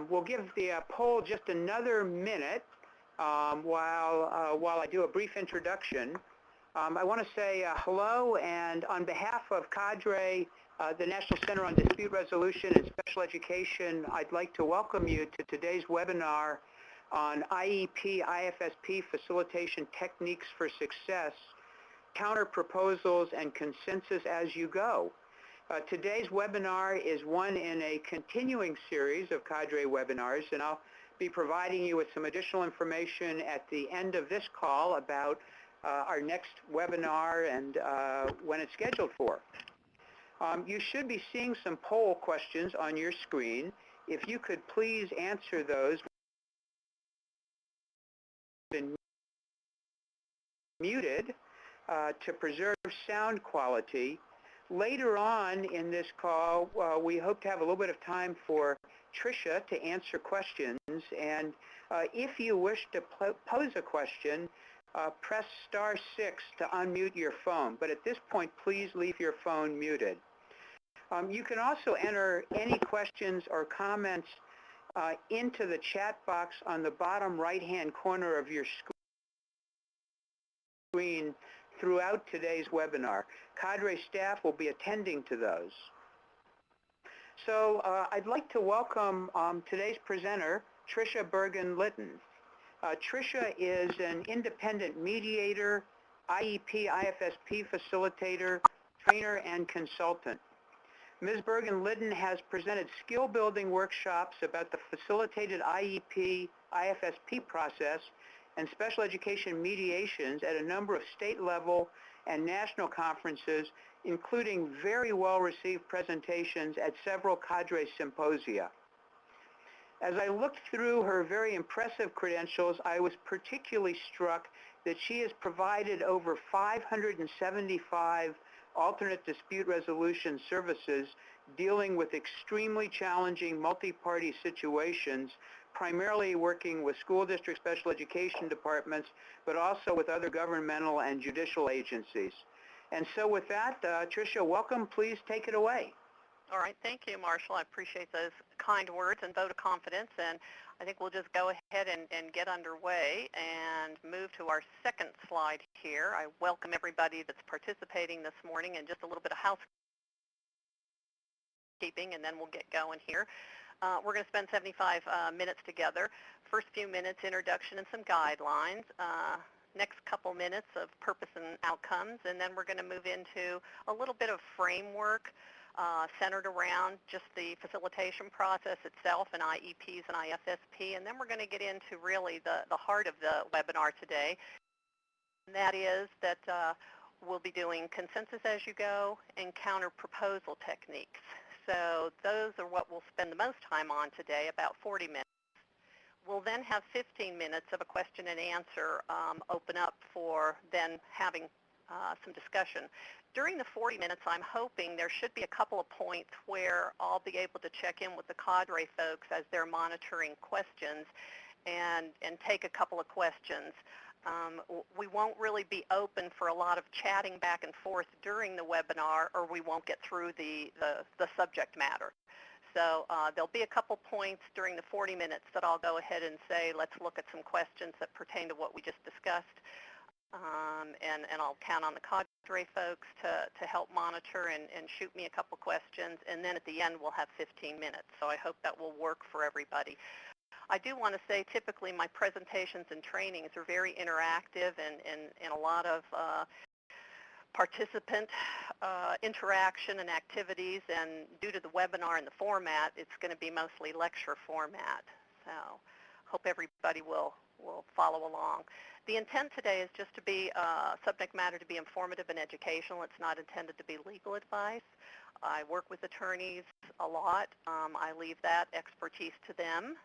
We'll give the poll just another minute while I do a brief introduction. I want to say hello, and on behalf of CADRE, the National Center on Dispute Resolution and Special Education, I'd like to welcome you to today's webinar on IEP IFSP Facilitation Techniques for Success, Counter Proposals and Consensus as You Go. Today's webinar is one in a continuing series of CADRE webinars, and I'll be providing you with some additional information at the end of this call about our next webinar and when it's scheduled for. You should be seeing some poll questions on your screen. If you could please answer those. Been muted to preserve sound quality. Later on in this call, we hope to have a little bit of time for Trisha to answer questions, and if you wish to pose a question, press *6 to unmute your phone, but at this point, please leave your phone muted. You can also enter any questions or comments into the chat box on the bottom right-hand corner of your screen throughout today's webinar. CADRE staff will be attending to those. So I'd like to welcome today's presenter, Trisha Bergin Lytton. Trisha is an independent mediator, IEP IFSP facilitator, trainer, and consultant. Ms. Bergin Lytton has presented skill-building workshops about the facilitated IEP IFSP process and special education mediations at a number of state-level and national conferences, including very well-received presentations at several CADRE symposia. As I looked through her very impressive credentials, I was particularly struck that she has provided over 575 alternate dispute resolution services dealing with extremely challenging multi-party situations, primarily working with school district special education departments, but also with other governmental and judicial agencies. And so with that, Trisha, welcome. Please take it away. All right. Thank you, Marshall. I appreciate those kind words and vote of confidence. And I think we'll just go ahead and get underway and move to our second slide here. I welcome everybody that's participating this morning, and just a little bit of housekeeping, and then we'll get going here. We're going to spend 75 minutes together. First few minutes, introduction and some guidelines. Next couple minutes of purpose and outcomes, and then we're going to move into a little bit of framework centered around just the facilitation process itself and IEPs and IFSP, and then we're going to get into really the heart of the webinar today, and that is that we'll be doing consensus as you go and counter proposal techniques. So those are what we'll spend the most time on today, about 40 minutes. We'll then have 15 minutes of a question and answer open up for then having some discussion. During the 40 minutes, I'm hoping there should be a couple of points where I'll be able to check in with the CADRE folks as they're monitoring questions and take a couple of questions. We won't really be open for a lot of chatting back and forth during the webinar, or we won't get through the subject matter. So there'll be a couple points during the 40 minutes that I'll go ahead and say, let's look at some questions that pertain to what we just discussed. And I'll count on the CADRE folks to help monitor and shoot me a couple questions. And then at the end, we'll have 15 minutes. So I hope that will work for everybody. I do want to say typically my presentations and trainings are very interactive and a lot of participant interaction and activities, and due to the webinar and the format, it's going to be mostly lecture format. So hope everybody will follow along. The intent today is just to be subject matter to be informative and educational. It's not intended to be legal advice. I work with attorneys a lot. I leave that expertise to them.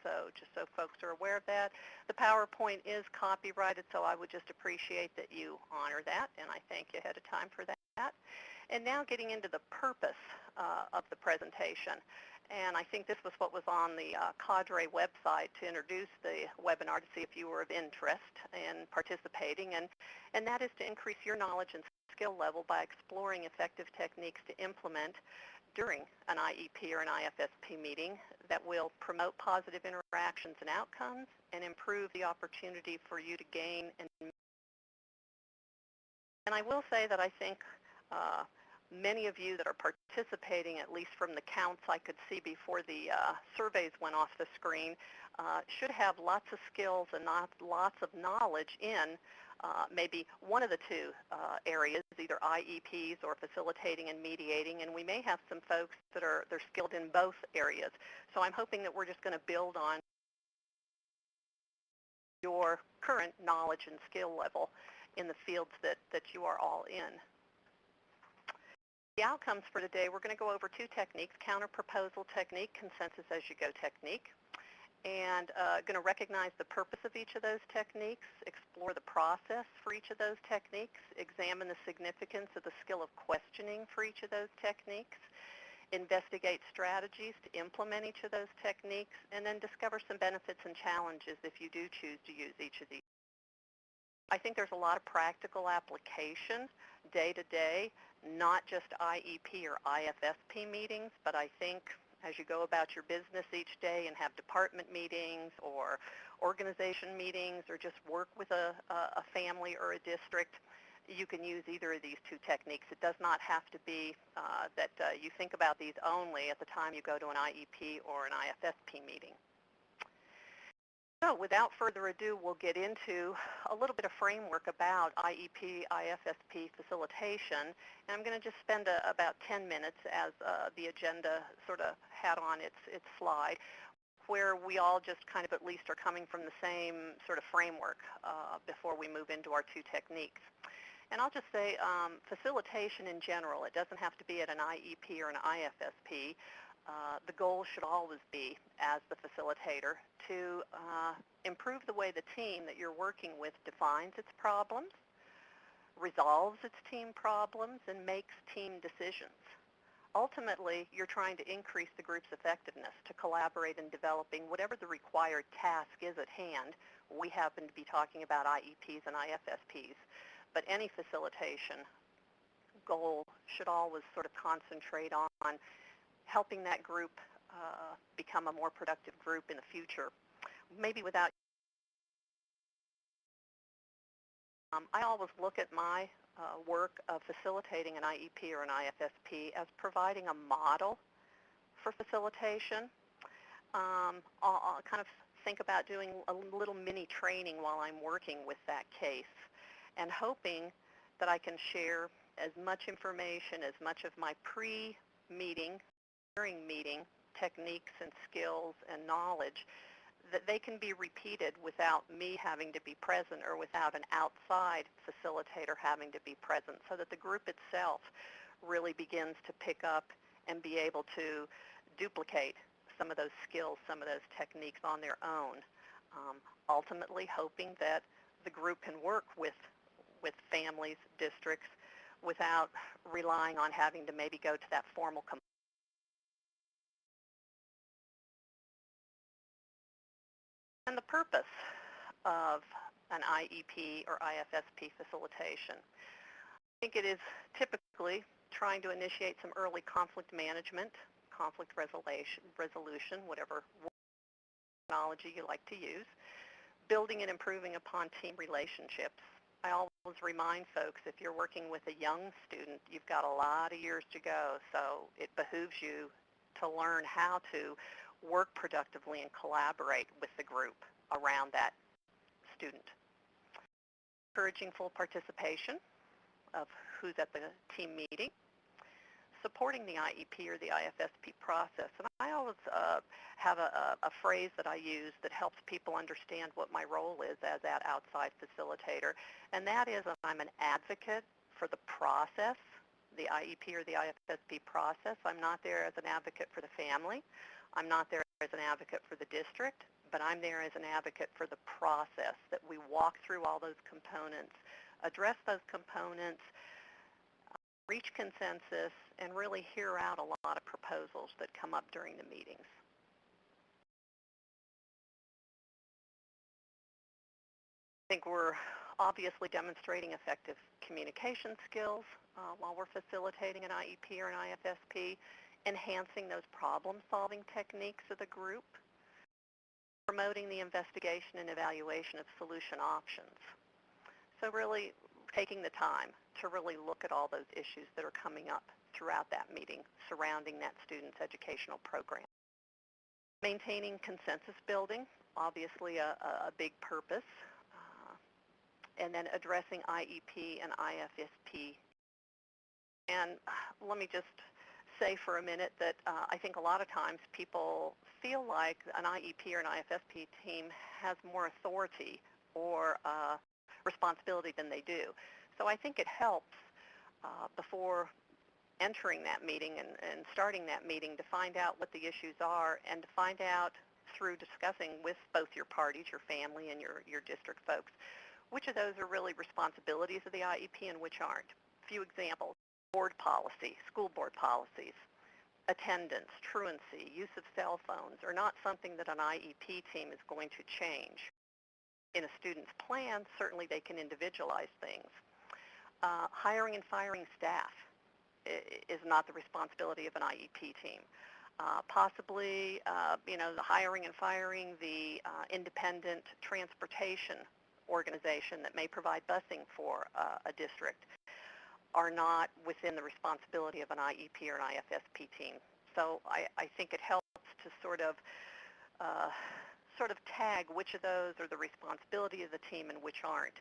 So just so folks are aware of that. The PowerPoint is copyrighted, so I would just appreciate that you honor that, and I thank you ahead of time for that. And now getting into the purpose of the presentation. And I think this was what was on the CADRE website to introduce the webinar to see if you were of interest in participating, and that is to increase your knowledge and skill level by exploring effective techniques to implement during an IEP or an IFSP meeting that will promote positive interactions and outcomes and improve the opportunity for you to gain. And I will say that I think many of you that are participating, at least from the counts I could see before the surveys went off the screen, should have lots of skills and lots of knowledge in maybe one of the two areas, either IEPs or facilitating and mediating, and we may have some folks that they're skilled in both areas. So I'm hoping that we're just going to build on your current knowledge and skill level in the fields that you are all in. The outcomes for today, we're going to go over two techniques, counter-proposal technique, consensus-as-you-go technique, and going to recognize the purpose of each of those techniques, explore the process for each of those techniques, examine the significance of the skill of questioning for each of those techniques, investigate strategies to implement each of those techniques, and then discover some benefits and challenges if you do choose to use each of these. I think there's a lot of practical application day to day, not just IEP or IFSP meetings, but I think as you go about your business each day and have department meetings or organization meetings or just work with a family or a district, you can use either of these two techniques. It does not have to be that you think about these only at the time you go to an IEP or an IFSP meeting. So without further ado, we'll get into a little bit of framework about IEP, IFSP facilitation. And I'm going to just spend about 10 minutes as the agenda sort of had on its slide, where we all just kind of at least are coming from the same sort of framework before we move into our two techniques. And I'll just say facilitation in general, it doesn't have to be at an IEP or an IFSP. The goal should always be, as the facilitator, to improve the way the team that you're working with defines its problems, resolves its team problems, and makes team decisions. Ultimately, you're trying to increase the group's effectiveness to collaborate in developing whatever the required task is at hand. We happen to be talking about IEPs and IFSPs, but any facilitation goal should always sort of concentrate on helping that group become a more productive group in the future. Maybe without, I always look at my work of facilitating an IEP or an IFSP as providing a model for facilitation. I'll kind of think about doing a little mini training while I'm working with that case and hoping that I can share as much information, as much of my pre-meeting, during meeting techniques and skills and knowledge that they can be repeated without me having to be present or without an outside facilitator having to be present, so that the group itself really begins to pick up and be able to duplicate some of those skills, some of those techniques on their own, ultimately hoping that the group can work with families, districts, without relying on having to maybe go to that formal component. And the purpose of an IEP or IFSP facilitation. I think it is typically trying to initiate some early conflict management, conflict resolution, whatever terminology you like to use, building and improving upon team relationships. I always remind folks, if you're working with a young student, you've got a lot of years to go, so it behooves you to learn how to work productively and collaborate with the group around that student. Encouraging full participation of who's at the team meeting, supporting the IEP or the IFSP process. And I always have a phrase that I use that helps people understand what my role is as that outside facilitator, and that is that I'm an advocate for the process, the IEP or the IFSP process. I'm not there as an advocate for the family. I'm not there as an advocate for the district, but I'm there as an advocate for the process, that we walk through all those components, address those components, reach consensus, and really hear out a lot of proposals that come up during the meetings. I think we're obviously demonstrating effective communication skills while we're facilitating an IEP or an IFSP. enhancing those problem-solving techniques of the group, promoting the investigation and evaluation of solution options. So really taking the time to really look at all those issues that are coming up throughout that meeting surrounding that student's educational program. Maintaining consensus building, obviously a big purpose, and then addressing IEP and IFSP. And let me just say for a minute that I think a lot of times people feel like an IEP or an IFSP team has more authority or responsibility than they do. So I think it helps before entering that meeting and starting that meeting to find out what the issues are and to find out through discussing with both your parties, your family and your district folks, which of those are really responsibilities of the IEP and which aren't. A few examples: board policy, school board policies, attendance, truancy, use of cell phones are not something that an IEP team is going to change. In a student's plan, certainly they can individualize things. Hiring and firing staff is not the responsibility of an IEP team. Possibly, the hiring and firing the independent transportation organization that may provide busing for a district are not within the responsibility of an IEP or an IFSP team. So I think it helps to sort of tag which of those are the responsibility of the team and which aren't.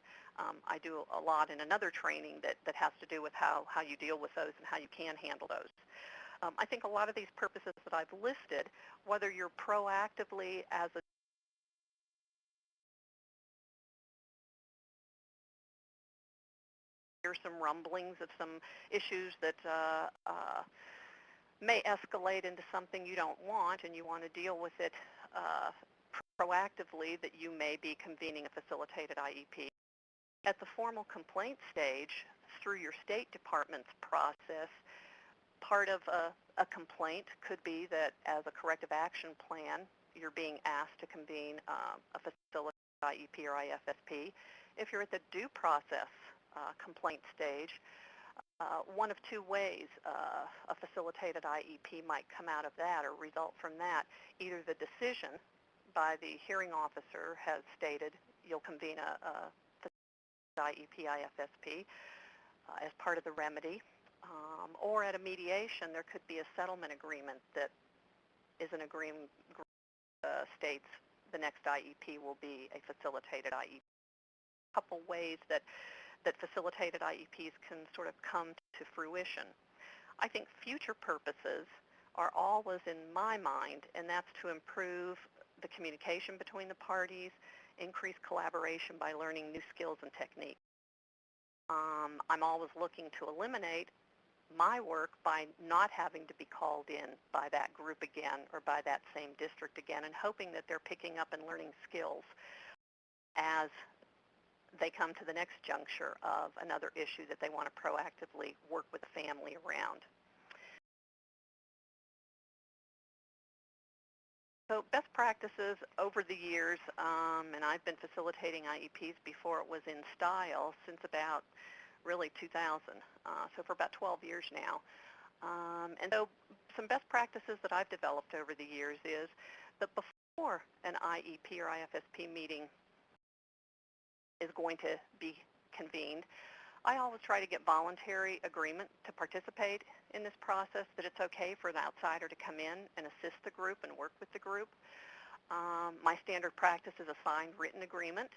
I do a lot in another training that has to do with how you deal with those and how you can handle those. I think a lot of these purposes that I've listed, whether you're proactively as a hear some rumblings of some issues that may escalate into something you don't want and you want to deal with it proactively, that you may be convening a facilitated IEP. At the formal complaint stage, through your State Department's process, part of a complaint could be that as a corrective action plan, you're being asked to convene a facilitated IEP or IFSP. If you're at the due process complaint stage, one of two ways a facilitated IEP might come out of that or result from that. Either the decision by the hearing officer has stated you'll convene a IEP, IFSP as part of the remedy, or at a mediation there could be a settlement agreement that is an agreement states the next IEP will be a facilitated IEP. A couple ways that facilitated IEPs can sort of come to fruition. I think future purposes are always in my mind, and that's to improve the communication between the parties, increase collaboration by learning new skills and techniques. I'm always looking to eliminate my work by not having to be called in by that group again or by that same district again, and hoping that they're picking up and learning skills as they come to the next juncture of another issue that they want to proactively work with the family around. So best practices over the years, and I've been facilitating IEPs before it was in style since about really 2000, so for about 12 years now. And so some best practices that I've developed over the years is that before an IEP or IFSP meeting is going to be convened, I always try to get voluntary agreement to participate in this process, that it's okay for an outsider to come in and assist the group and work with the group. My standard practice is a signed written agreement.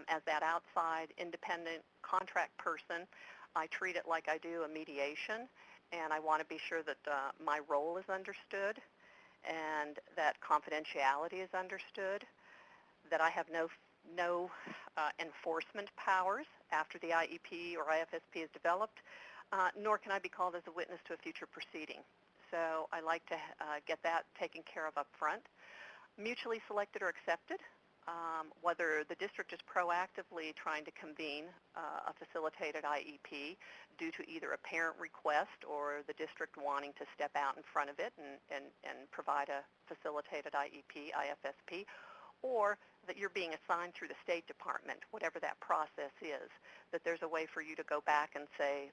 As that outside independent contract person, I treat it like I do a mediation, and I want to be sure that my role is understood and that confidentiality is understood, that I have no enforcement powers after the IEP or IFSP is developed, nor can I be called as a witness to a future proceeding. So I like to get that taken care of up front. Mutually selected or accepted, whether the district is proactively trying to convene a facilitated IEP due to either a parent request or the district wanting to step out in front of it and provide a facilitated IEP, IFSP, or that you're being assigned through the State Department, whatever that process is, that there's a way for you to go back and say,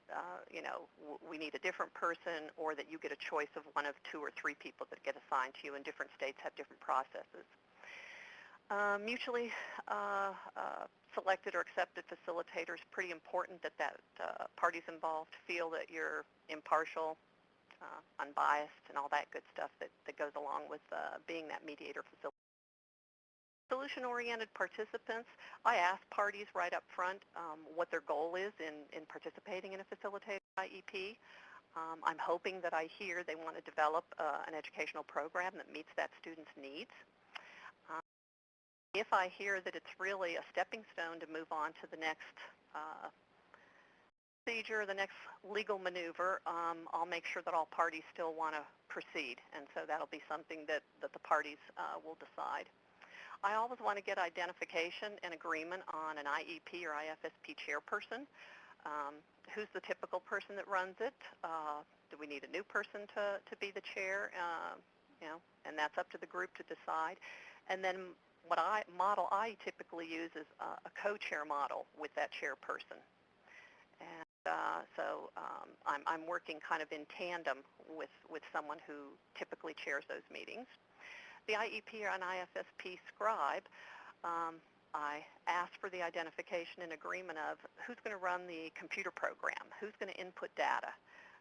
we need a different person, or that you get a choice of one of 2 or 3 people that get assigned to you, and different states have different processes. Mutually selected or accepted facilitators, pretty important that parties involved feel that you're impartial, unbiased, and all that good stuff that goes along with being that mediator facilitator. Solution-oriented participants, I ask parties right up front what their goal is in participating in a facilitated IEP. I'm hoping that I hear they want to develop an educational program that meets that student's needs. If I hear that it's really a stepping stone to move on to the next procedure, the next legal maneuver, I'll make sure that all parties still want to proceed, and so that'll be something that the parties will decide. I always want to get identification and agreement on an IEP or IFSP chairperson. Who's the typical person that runs it? Do we need a new person to be the chair? And that's up to the group to decide. And then what model I typically use is a co-chair model with that chairperson. And so I'm working kind of in tandem with someone who typically chairs those meetings. The IEP or an IFSP scribe, I ask for the identification and agreement of who's going to run the computer program, who's going to input data,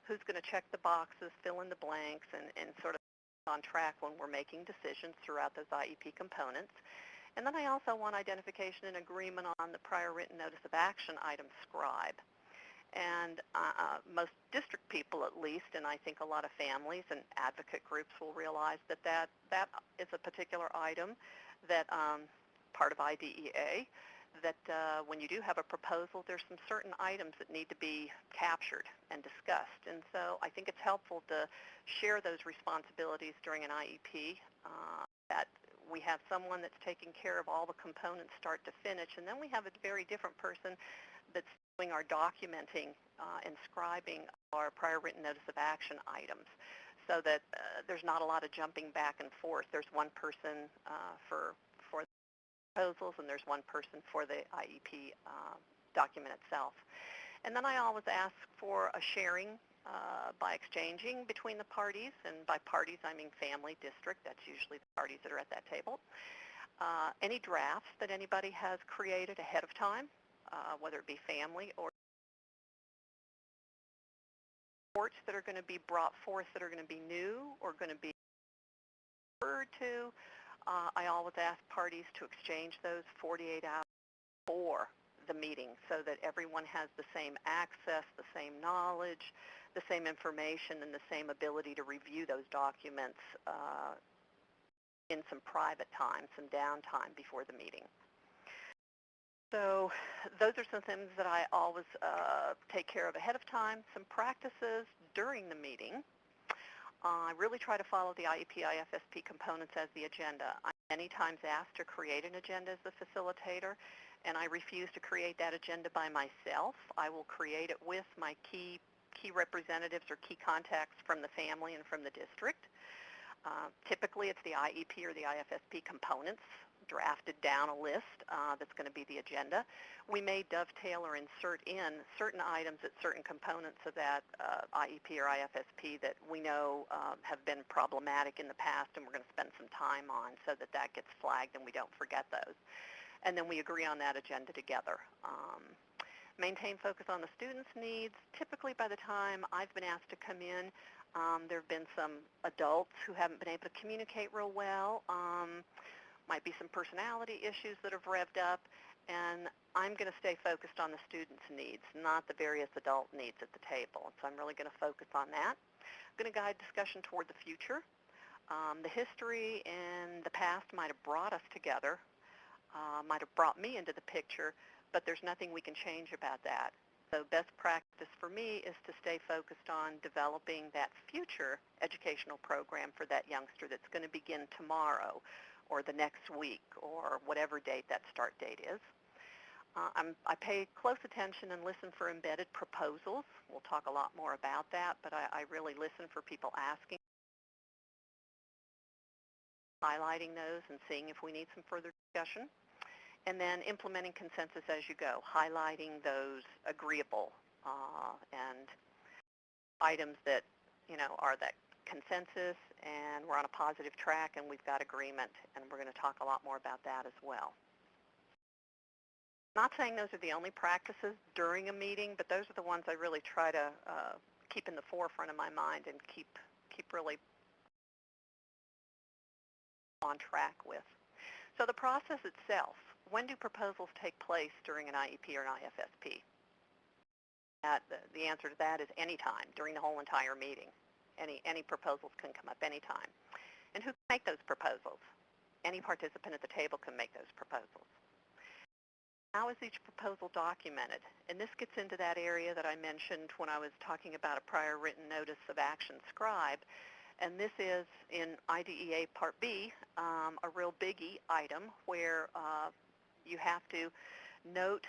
who's going to check the boxes, fill in the blanks, and sort of on track when we're making decisions throughout those IEP components. And then I also want identification and agreement on the prior written notice of action item scribe. And most district people, at least, and I think a lot of families and advocate groups will realize that is a particular item that part of IDEA, that when you do have a proposal, there's some certain items that need to be captured and discussed. And so I think it's helpful to share those responsibilities during an IEP, that we have someone that's taking care of all the components start to finish, and then we have a very different person that's doing our documenting and scribing our prior written notice of action items, so that there's not a lot of jumping back and forth. There's one person for the proposals, and there's one person for the IEP document itself. And then I always ask for a sharing by exchanging between the parties, and by parties I mean family, district. That's usually the parties that are at that table. Any drafts that anybody has created ahead of time, whether it be family or reports that are going to be brought forth that are going to be new or going to be referred to. I always ask parties to exchange those 48 hours before the meeting so that everyone has the same access, the same knowledge, the same information, and the same ability to review those documents in some private time, some downtime before the meeting. So those are some things that I always take care of ahead of time. Some practices during the meeting. I really try to follow the IEP, IFSP components as the agenda. I'm many times asked to create an agenda as the facilitator, and I refuse to create that agenda by myself. I will create it with my key representatives or key contacts from the family and from the district. Typically, it's the IEP or the IFSP components drafted down a list that's going to be the agenda. We may dovetail or insert in certain items at certain components of that IEP or IFSP that we know have been problematic in the past, and we're going to spend some time on so that that gets flagged and we don't forget those. And then we agree on that agenda together. Maintain focus on the students' needs. Typically by the time I've been asked to come in, there have been some adults who haven't been able to communicate real well. Might be some personality issues that have revved up, and I'm going to stay focused on the students' needs, not the various adult needs at the table. So I'm really going to focus on that. I'm going to guide discussion toward the future. The history and the past might have brought us together, might have brought me into the picture, but there's nothing we can change about that. So best practice for me is to stay focused on developing that future educational program for that youngster that's going to begin tomorrow or the next week or whatever date that start date is. I pay close attention and listen for embedded proposals. We'll talk a lot more about that, but I really listen for people asking highlighting those and seeing if we need some further discussion. And then implementing consensus as you go, highlighting those agreeable and items that, are that consensus and we're on a positive track and we've got agreement, and we're going to talk a lot more about that as well. Not saying those are the only practices during a meeting, but those are the ones I really try to keep in the forefront of my mind and keep really on track with. So the process itself, when do proposals take place during an IEP or an IFSP? The answer to that is any time, during the whole entire meeting. Any proposals can come up anytime. And who can make those proposals? Any participant at the table can make those proposals. How is each proposal documented? And this gets into that area that I mentioned when I was talking about a prior written notice of action scribe. And this is in IDEA Part B, a real biggie item where you have to note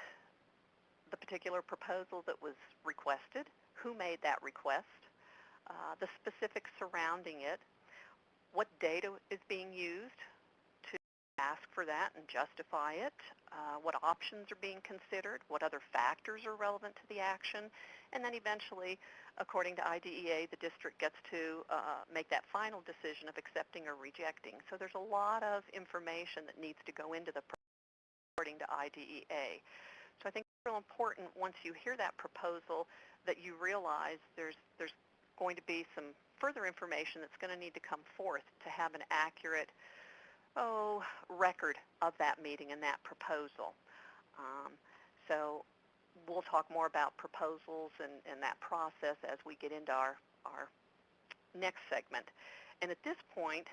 the particular proposal that was requested, who made that request, the specifics surrounding it, what data is being used to ask for that and justify it, what options are being considered, what other factors are relevant to the action, and then eventually, according to IDEA, the district gets to make that final decision of accepting or rejecting. So there's a lot of information that needs to go into the according to IDEA. So I think it's real important once you hear that proposal that you realize there's going to be some further information that's going to need to come forth to have an accurate record of that meeting and that proposal. So we'll talk more about proposals and that process as we get into our next segment. And at this point,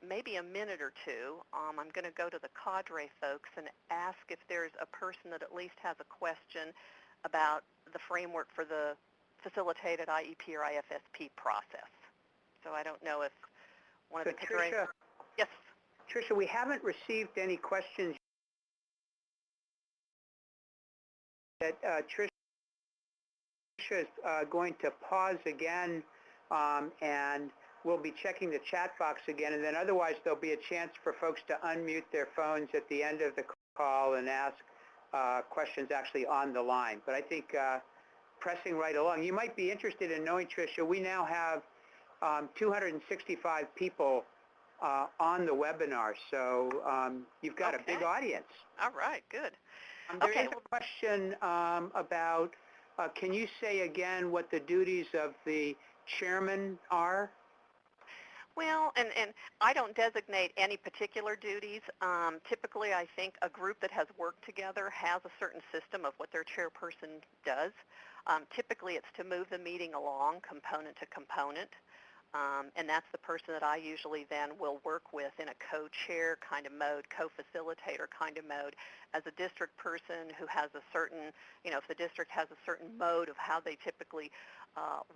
maybe a minute or two, I'm going to go to the CADRE folks and ask if there's a person that at least has a question about the framework for the facilitated IEP or IFSP process. So I don't know if one of the Trisha, yes. Trisha, we haven't received any questions that Trisha is going to pause again and we'll be checking the chat box again, and then otherwise there'll be a chance for folks to unmute their phones at the end of the call and ask questions actually on the line. But I think pressing right along, you might be interested in knowing, Trisha, we now have 265 people on the webinar, so you've got a big audience. All right, good. There is a question about, can you say again what the duties of the chairman are? Well, and I don't designate any particular duties. Typically, I think a group that has worked together has a certain system of what their chairperson does. Typically, it's to move the meeting along component to component. And that's the person that I usually then will work with in a co-chair kind of mode, co-facilitator kind of mode, as a district person who has a certain, if the district has a certain mode of how they typically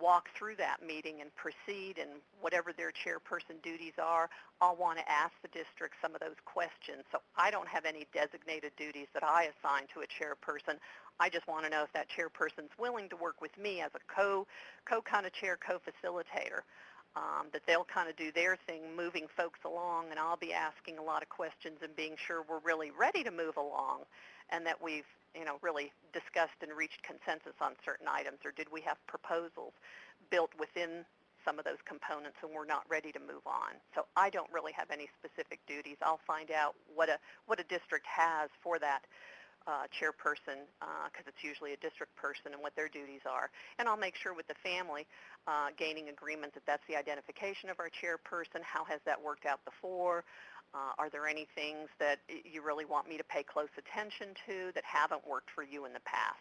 walk through that meeting and proceed, and whatever their chairperson duties are, I'll want to ask the district some of those questions. So I don't have any designated duties that I assign to a chairperson. I just want to know if that chairperson's willing to work with me as a co-kind of chair, co-facilitator. That they'll kind of do their thing, moving folks along, and I'll be asking a lot of questions and being sure we're really ready to move along, and that we've, really discussed and reached consensus on certain items, or did we have proposals built within some of those components and we're not ready to move on. So I don't really have any specific duties. I'll find out what a district has for that chairperson, because it's usually a district person, and what their duties are. And I'll make sure with the family gaining agreement that that's the identification of our chairperson. How has that worked out before? Are there any things that you really want me to pay close attention to that haven't worked for you in the past?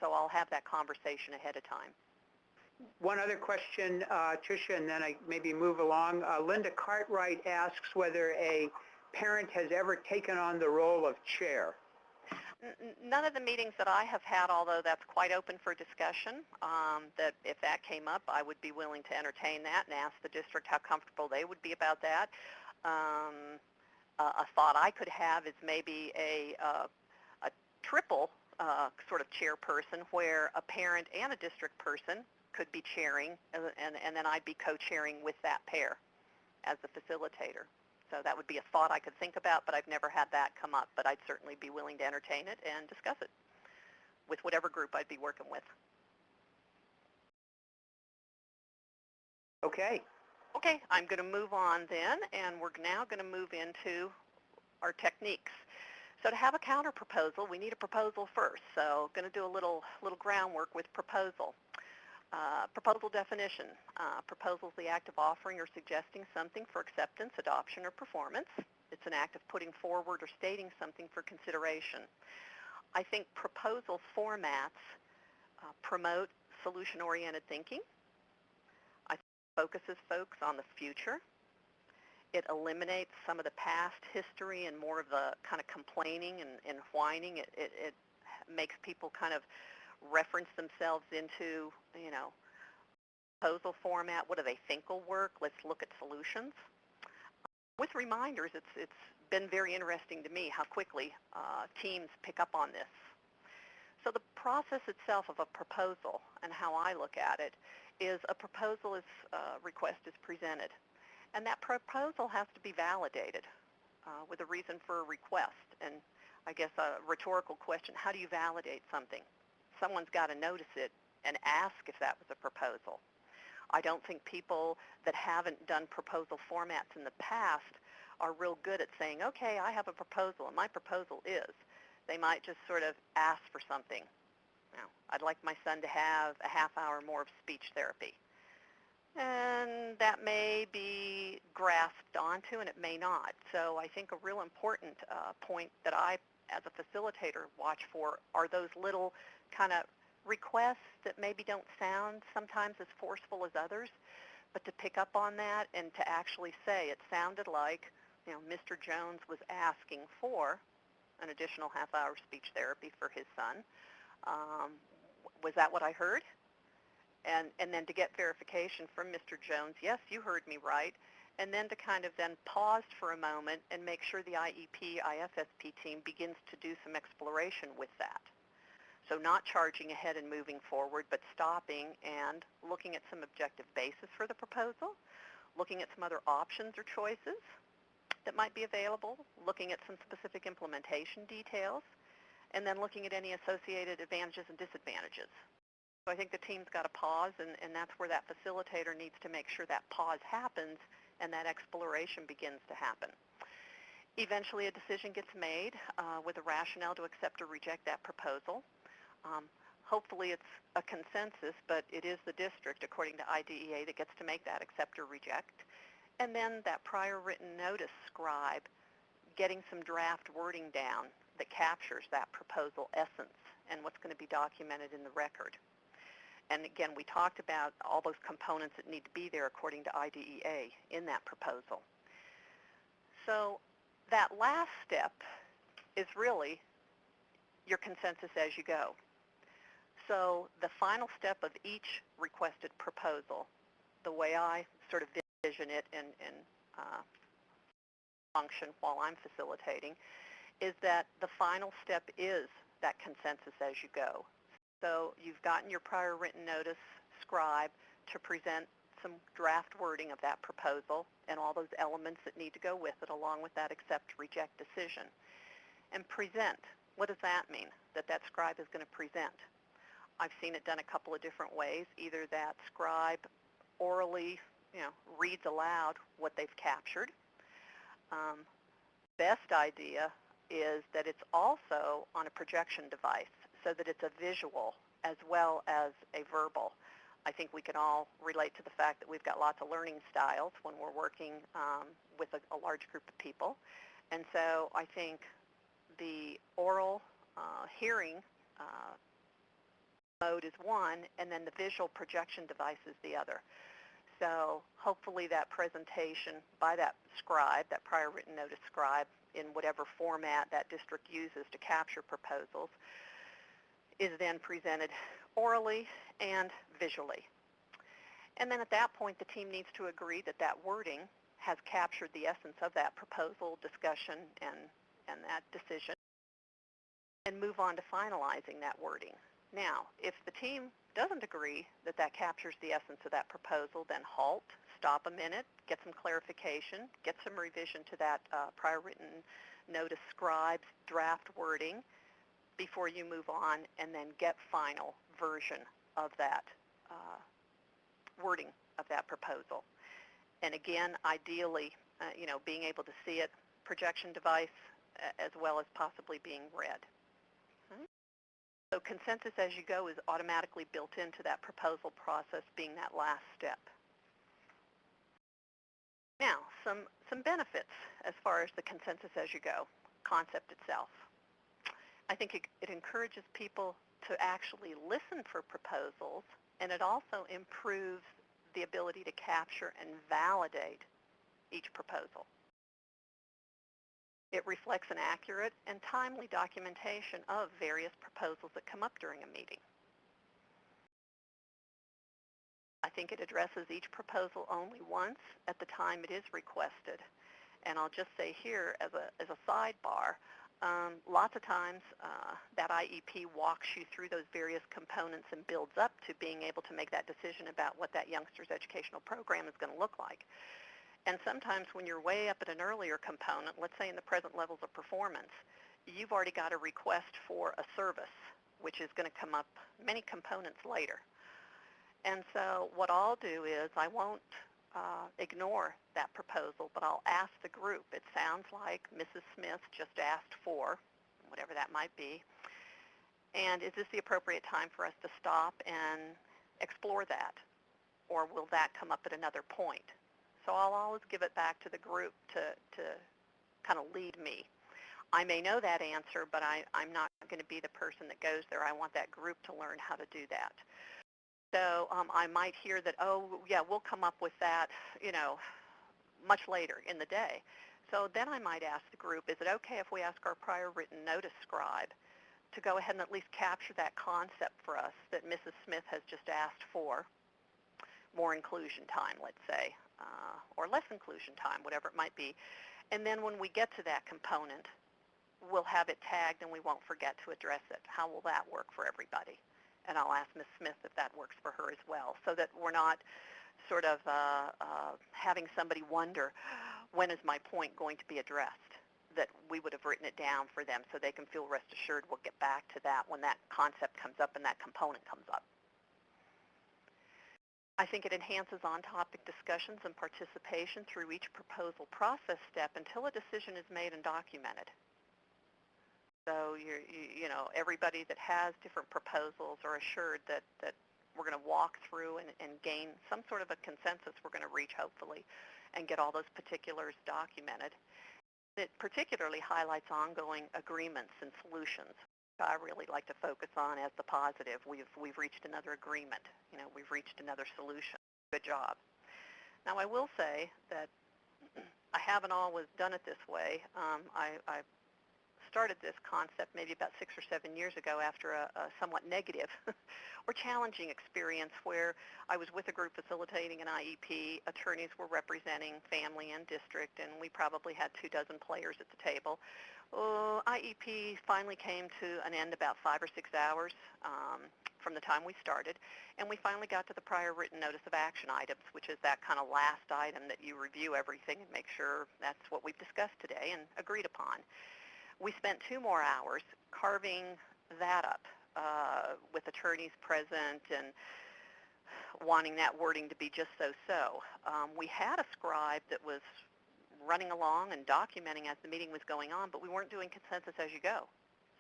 So I'll have that conversation ahead of time. One other question, Trisha, and then I maybe move along. Linda Cartwright asks whether a parent has ever taken on the role of chair. None of the meetings that I have had, although that's quite open for discussion, that if that came up, I would be willing to entertain that and ask the district how comfortable they would be about that. A thought I could have is maybe a triple sort of chairperson where a parent and a district person could be chairing, and then I'd be co-chairing with that pair as the facilitator. So that would be a thought I could think about, but I've never had that come up. But I'd certainly be willing to entertain it and discuss it with whatever group I'd be working with. Okay. Okay, I'm going to move on then, and we're now going to move into our techniques. So to have a counter proposal, we need a proposal first. So going to do a little groundwork with proposal. Proposal definition. Proposal is the act of offering or suggesting something for acceptance, adoption, or performance. It's an act of putting forward or stating something for consideration. I think proposal formats promote solution-oriented thinking. I think it focuses folks on the future. It eliminates some of the past history and more of the kind of complaining and whining. It makes people kind of reference themselves into, proposal format. What do they think will work? Let's look at solutions. With reminders, it's been very interesting to me how quickly teams pick up on this. So the process itself of a proposal and how I look at it is a proposal is request is presented. And that proposal has to be validated with a reason for a request. And I guess a rhetorical question, how do you validate something? Someone's got to notice it and ask if that was a proposal. I don't think people that haven't done proposal formats in the past are real good at saying, okay, I have a proposal, and my proposal is. They might just sort of ask for something. I'd like my son to have a half hour more of speech therapy. And that may be grasped onto, and it may not. So I think a real important point that I, as a facilitator, watch for are those little kind of requests that maybe don't sound sometimes as forceful as others, but to pick up on that and to actually say it sounded like, Mr. Jones was asking for an additional half-hour speech therapy for his son. Was that what I heard? And then to get verification from Mr. Jones, yes, you heard me right, and then to kind of then pause for a moment and make sure the IEP, IFSP team begins to do some exploration with that. So not charging ahead and moving forward, but stopping and looking at some objective basis for the proposal, looking at some other options or choices that might be available, looking at some specific implementation details, and then looking at any associated advantages and disadvantages. So I think the team's got to pause, and that's where that facilitator needs to make sure that pause happens and that exploration begins to happen. Eventually a decision gets made with a rationale to accept or reject that proposal. Hopefully it's a consensus, but it is the district, according to IDEA, that gets to make that accept or reject. And then that prior written notice scribe getting some draft wording down that captures that proposal essence and what's going to be documented in the record. And again, we talked about all those components that need to be there according to IDEA in that proposal. So that last step is really your consensus as you go. So the final step of each requested proposal, the way I sort of vision it and function while I'm facilitating, is that the final step is that consensus as you go. So you've gotten your prior written notice scribe to present some draft wording of that proposal and all those elements that need to go with it, along with that accept-reject decision. And present, what does that mean, that scribe is going to present? I've seen it done a couple of different ways. Either that scribe orally, reads aloud what they've captured. Best idea is that it's also on a projection device, so that it's a visual as well as a verbal. I think we can all relate to the fact that we've got lots of learning styles when we're working with a large group of people. And so I think the oral hearing mode is one, and then the visual projection device is the other. So hopefully that presentation by that scribe, that prior written notice scribe, in whatever format that district uses to capture proposals, is then presented orally and visually. And then at that point, the team needs to agree that that wording has captured the essence of that proposal, discussion, and that decision, and move on to finalizing that wording. Now, if the team doesn't agree that that captures the essence of that proposal, then halt, stop a minute, get some clarification, get some revision to that prior written notice scribe's draft wording before you move on, and then get final version of that wording of that proposal. And again, ideally, being able to see it, projection device, as well as possibly being read. Okay. So consensus as you go is automatically built into that proposal process, being that last step. Now, some benefits as far as the consensus as you go concept itself. I think it encourages people to actually listen for proposals, and it also improves the ability to capture and validate each proposal. It reflects an accurate and timely documentation of various proposals that come up during a meeting. I think it addresses each proposal only once at the time it is requested. And I'll just say here as a sidebar, lots of times that IEP walks you through those various components and builds up to being able to make that decision about what that youngster's educational program is going to look like. And sometimes when you're way up at an earlier component, let's say in the present levels of performance, you've already got a request for a service, which is going to come up many components later. And so what I'll do is I won't ignore that proposal, but I'll ask the group. It sounds like Mrs. Smith just asked for, whatever that might be, and is this the appropriate time for us to stop and explore that? Or will that come up at another point? So I'll always give it back to the group to kind of lead me. I may know that answer, but I'm not going to be the person that goes there. I want that group to learn how to do that. So I might hear that, oh, yeah, we'll come up with that, much later in the day. So then I might ask the group, is it okay if we ask our prior written notice scribe to go ahead and at least capture that concept for us that Mrs. Smith has just asked for? More inclusion time, let's say, or less inclusion time, whatever it might be. And then when we get to that component, we'll have it tagged and we won't forget to address it. How will that work for everybody? And I'll ask Ms. Smith if that works for her as well, so that we're not sort of having somebody wonder, when is my point going to be addressed? That we would have written it down for them so they can feel rest assured we'll get back to that when that concept comes up and that component comes up. I think it enhances on-topic discussions and participation through each proposal process step until a decision is made and documented. So everybody that has different proposals are assured that we're going to walk through and gain some sort of a consensus we're going to reach, hopefully, and get all those particulars documented. It particularly highlights ongoing agreements and solutions. I really like to focus on as the positive. We've reached another agreement. We've reached another solution. Good job. Now, I will say that I haven't always done it this way. I started this concept maybe about 6 or 7 years ago after a somewhat negative or challenging experience where I was with a group facilitating an IEP. Attorneys were representing family and district, and we probably had 24 players at the table. IEP finally came to an end about 5 or 6 hours from the time we started, and we finally got to the prior written notice of action items, which is that kind of last item that you review everything and make sure that's what we've discussed today and agreed upon. We spent 2 more hours carving that up with attorneys present and wanting that wording to be just so-so. We had a scribe that was running along and documenting as the meeting was going on, but we weren't doing consensus as you go.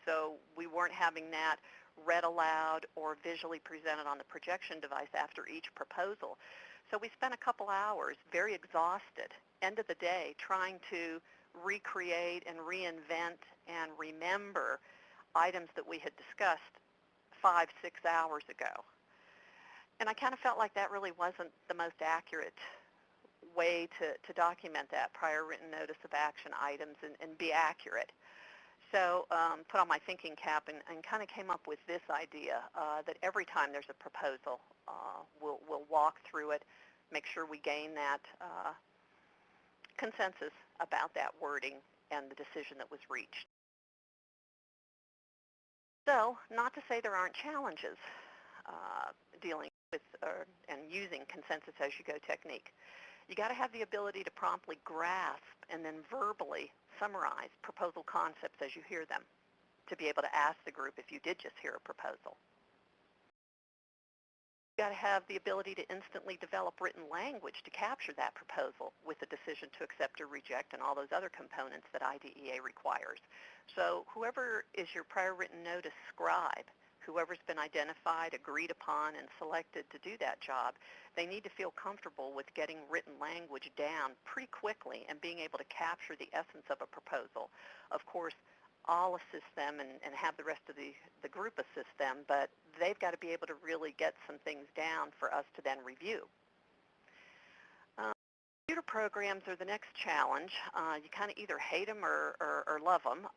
So we weren't having that read aloud or visually presented on the projection device after each proposal. So we spent a couple hours very exhausted, end of the day, trying to recreate and reinvent and remember items that we had discussed 5, 6 hours ago. And I kind of felt like that really wasn't the most accurate way to document that prior written notice of action items and be accurate. So put on my thinking cap and kind of came up with this idea that every time there's a proposal, we'll walk through it, make sure we gain that consensus about that wording and the decision that was reached. So not to say there aren't challenges dealing with and using consensus as you go technique. You got to have the ability to promptly grasp and then verbally summarize proposal concepts as you hear them, to be able to ask the group if you did just hear a proposal. You've got to have the ability to instantly develop written language to capture that proposal with the decision to accept or reject and all those other components that IDEA requires. So whoever is your prior written notice scribe, whoever's been identified, agreed upon, and selected to do that job, they need to feel comfortable with getting written language down pretty quickly and being able to capture the essence of a proposal. Of course, I'll assist them and have the rest of the group assist them, but they've got to be able to really get some things down for us to then review. Computer programs are the next challenge. You kind of either hate them or love them,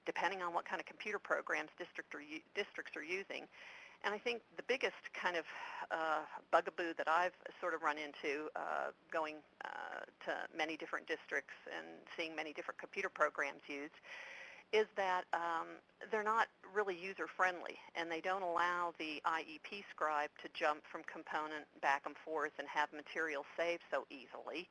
depending on what kind of computer programs districts are using. And I think the biggest kind of bugaboo that I've sort of run into going to many different districts and seeing many different computer programs used is that they're not really user-friendly, and they don't allow the IEP scribe to jump from component back and forth and have material saved so easily.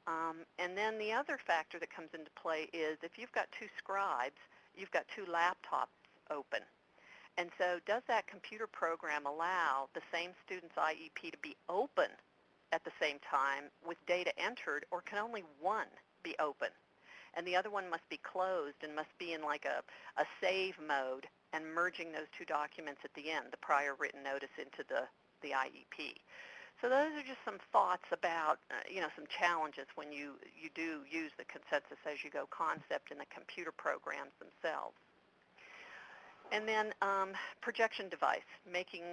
And then the other factor that comes into play is if you've got two scribes, you've got two laptops open. And so does that computer program allow the same student's IEP to be open at the same time with data entered, or can only one be open? And the other one must be closed and must be in like a save mode and merging those two documents at the end, the prior written notice into the IEP. So those are just some thoughts about, some challenges when you do use the consensus as you go concept in the computer programs themselves. And then projection device, making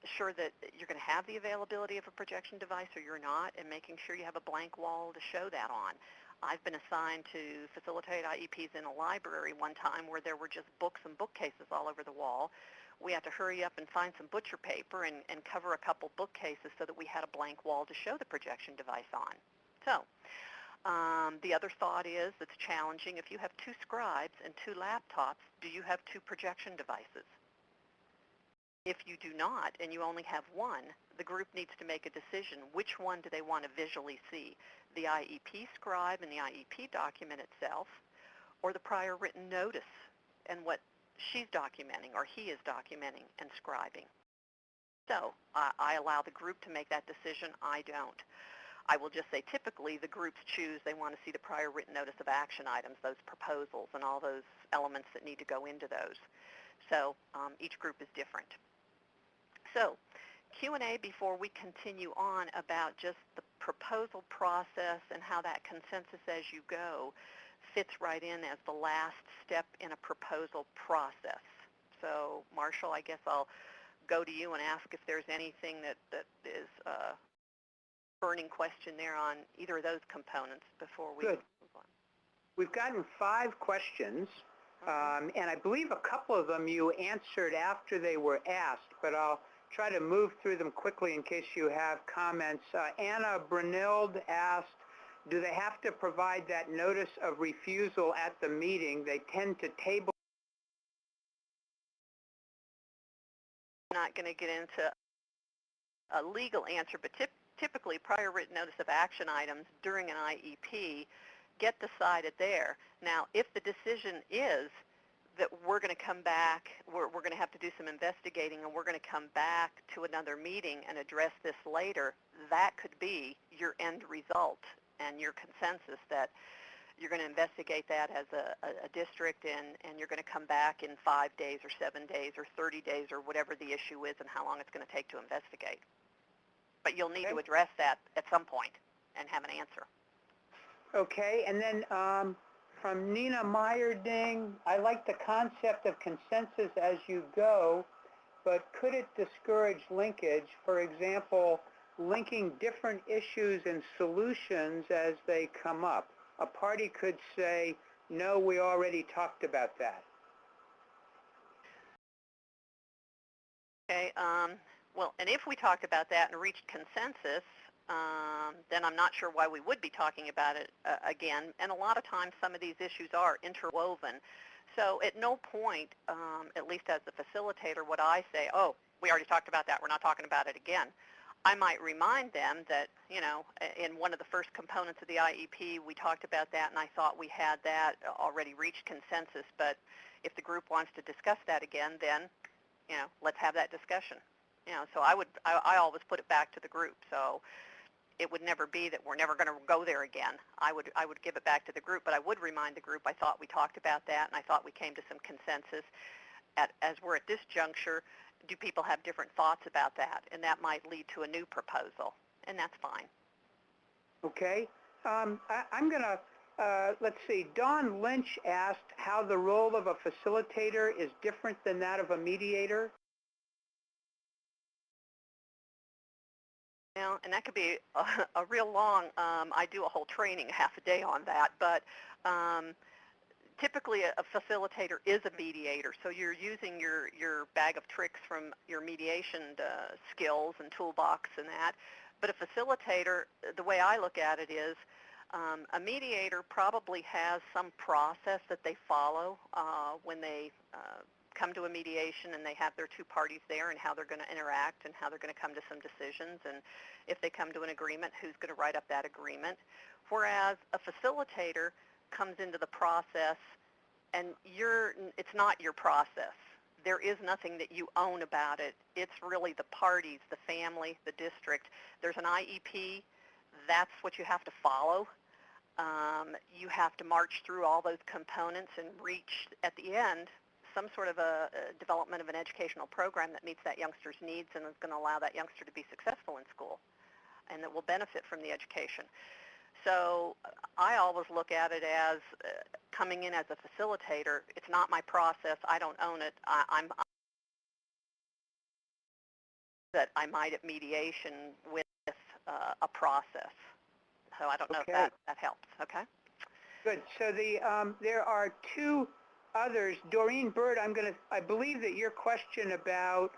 sure that you're going to have the availability of a projection device or you're not, and making sure you have a blank wall to show that on. I've been assigned to facilitate IEPs in a library one time where there were just books and bookcases all over the wall. We had to hurry up and find some butcher paper and cover a couple bookcases so that we had a blank wall to show the projection device on. So the other thought is that's challenging. If you have two scribes and two laptops, do you have two projection devices? If you do not, and you only have one, the group needs to make a decision. Which one do they want to visually see? The IEP scribe and the IEP document itself, or the prior written notice and what she's documenting or he is documenting and scribing? So I allow the group to make that decision. I don't. I will just say typically the groups choose, they want to see the prior written notice of action items, those proposals and all those elements that need to go into those. So each group is different. So Q&A before we continue on about just the proposal process and how that consensus as you go fits right in as the last step in a proposal process. So Marshall, I guess I'll go to you and ask if there's anything that is a burning question there on either of those components before we move on. We've gotten 5 questions, and I believe a couple of them you answered after they were asked, but I'll try to move through them quickly in case you have comments. Anna Brunilde asked, do they have to provide that notice of refusal at the meeting? They tend to table. I'm not going to get into a legal answer, but typically prior written notice of action items during an IEP get decided there. Now, if the decision is that we're going to come back, we're going to have to do some investigating and we're going to come back to another meeting and address this later, that could be your end result and your consensus that you're going to investigate that as a district and you're going to come back in 5 days or 7 days or 30 days or whatever the issue is and how long it's going to take to investigate. But you'll need to address that at some point and have an answer. Okay, and then from Nina Meyerding, I like the concept of consensus as you go, but could it discourage linkage? For example, linking different issues and solutions as they come up. A party could say, no, we already talked about that. Okay, well, and if we talked about that and reached consensus, then I'm not sure why we would be talking about it again. And a lot of times some of these issues are interwoven. So at no point, at least as the facilitator, would I say, oh, we already talked about that, we're not talking about it again. I might remind them that, you know, in one of the first components of the IEP, we talked about that, and I thought we had that already reached consensus. But if the group wants to discuss that again, then, you know, let's have that discussion. You know, so I always put it back to the group. So it would never be that we're never going to go there again. I would give it back to the group, but I would remind the group I thought we talked about that, and I thought we came to some consensus. As we're at this juncture, do people have different thoughts about that? And that might lead to a new proposal, and that's fine. Okay. I'm going to, let's see, Dawn Lynch asked how the role of a facilitator is different than that of a mediator. Now, and that could be a real long, I do a whole training, half a day on that, but typically a facilitator is a mediator, so you're using your bag of tricks from your mediation skills and toolbox and that. But a facilitator, the way I look at it is, a mediator probably has some process that they follow when they come to a mediation and they have their two parties there and how they're going to interact and how they're going to come to some decisions, and if they come to an agreement, who's going to write up that agreement. Whereas a facilitator comes into the process and it's not your process. There is nothing that you own about it. It's really the parties, the family, the district. There's an IEP. That's what you have to follow. You have to march through all those components and reach, at the end, some sort of a development of an educational program that meets that youngster's needs and is going to allow that youngster to be successful in school and that will benefit from the education. So I always look at it as coming in as a facilitator. It's not my process. I don't own it. I'm that I might at mediation with a process. So I don't know if that helps. Okay. Good. So there are two others. Doreen Bird, I believe that your question about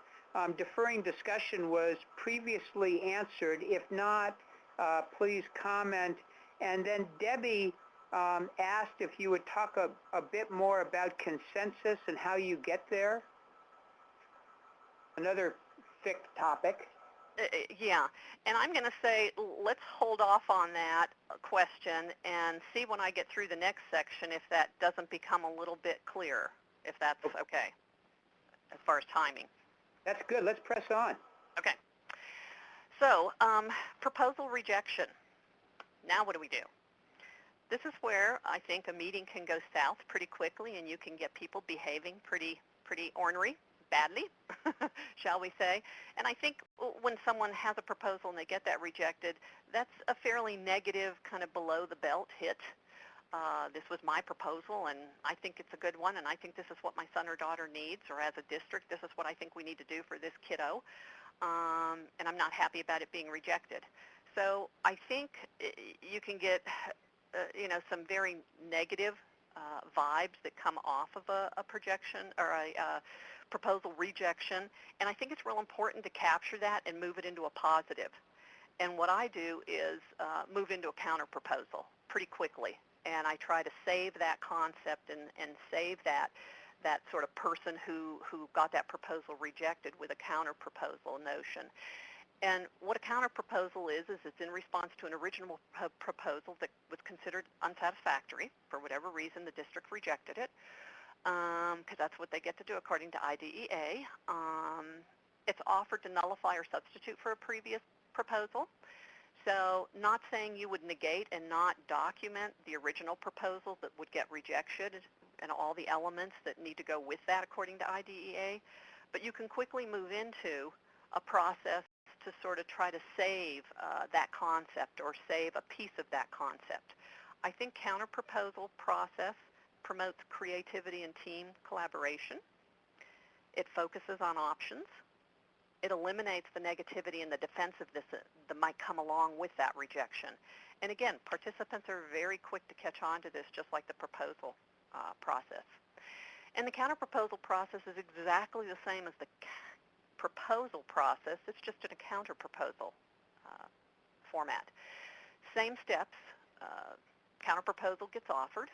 deferring discussion was previously answered. If not, please comment. And then Debbie asked if you would talk a bit more about consensus and how you get there. Another thick topic. Yeah, and I'm going to say let's hold off on that question and see when I get through the next section if that doesn't become a little bit clearer, if that's okay, as far as timing. That's good. Let's press on. Okay. So, proposal rejection. Now what do we do? This is where I think a meeting can go south pretty quickly and you can get people behaving pretty ornery. Badly, shall we say. And I think when someone has a proposal and they get that rejected, that's a fairly negative kind of below the belt hit. This was my proposal and I think it's a good one and I think this is what my son or daughter needs, or as a district, this is what I think we need to do for this kiddo. And I'm not happy about it being rejected. So I think you can get some very negative vibes that come off of a projection or a proposal rejection, and I think it's real important to capture that and move it into a positive. And what I do is move into a counter proposal pretty quickly, and I try to save that concept and save that sort of person who got that proposal rejected with a counter proposal notion. And what a counter proposal is it's in response to an original proposal that was considered unsatisfactory. For whatever reason, the district rejected it, because that's what they get to do according to IDEA. It's offered to nullify or substitute for a previous proposal. So not saying you would negate and not document the original proposal that would get rejected and all the elements that need to go with that according to IDEA, but you can quickly move into a process to sort of try to save that concept or save a piece of that concept. I think counter-proposal process promotes creativity and team collaboration. It focuses on options. It eliminates the negativity and the defensiveness that might come along with that rejection. And again, participants are very quick to catch on to this, just like the proposal process. And the counter-proposal process is exactly the same as the proposal process. It's just in a counter-proposal format. Same steps. Counter-proposal gets offered.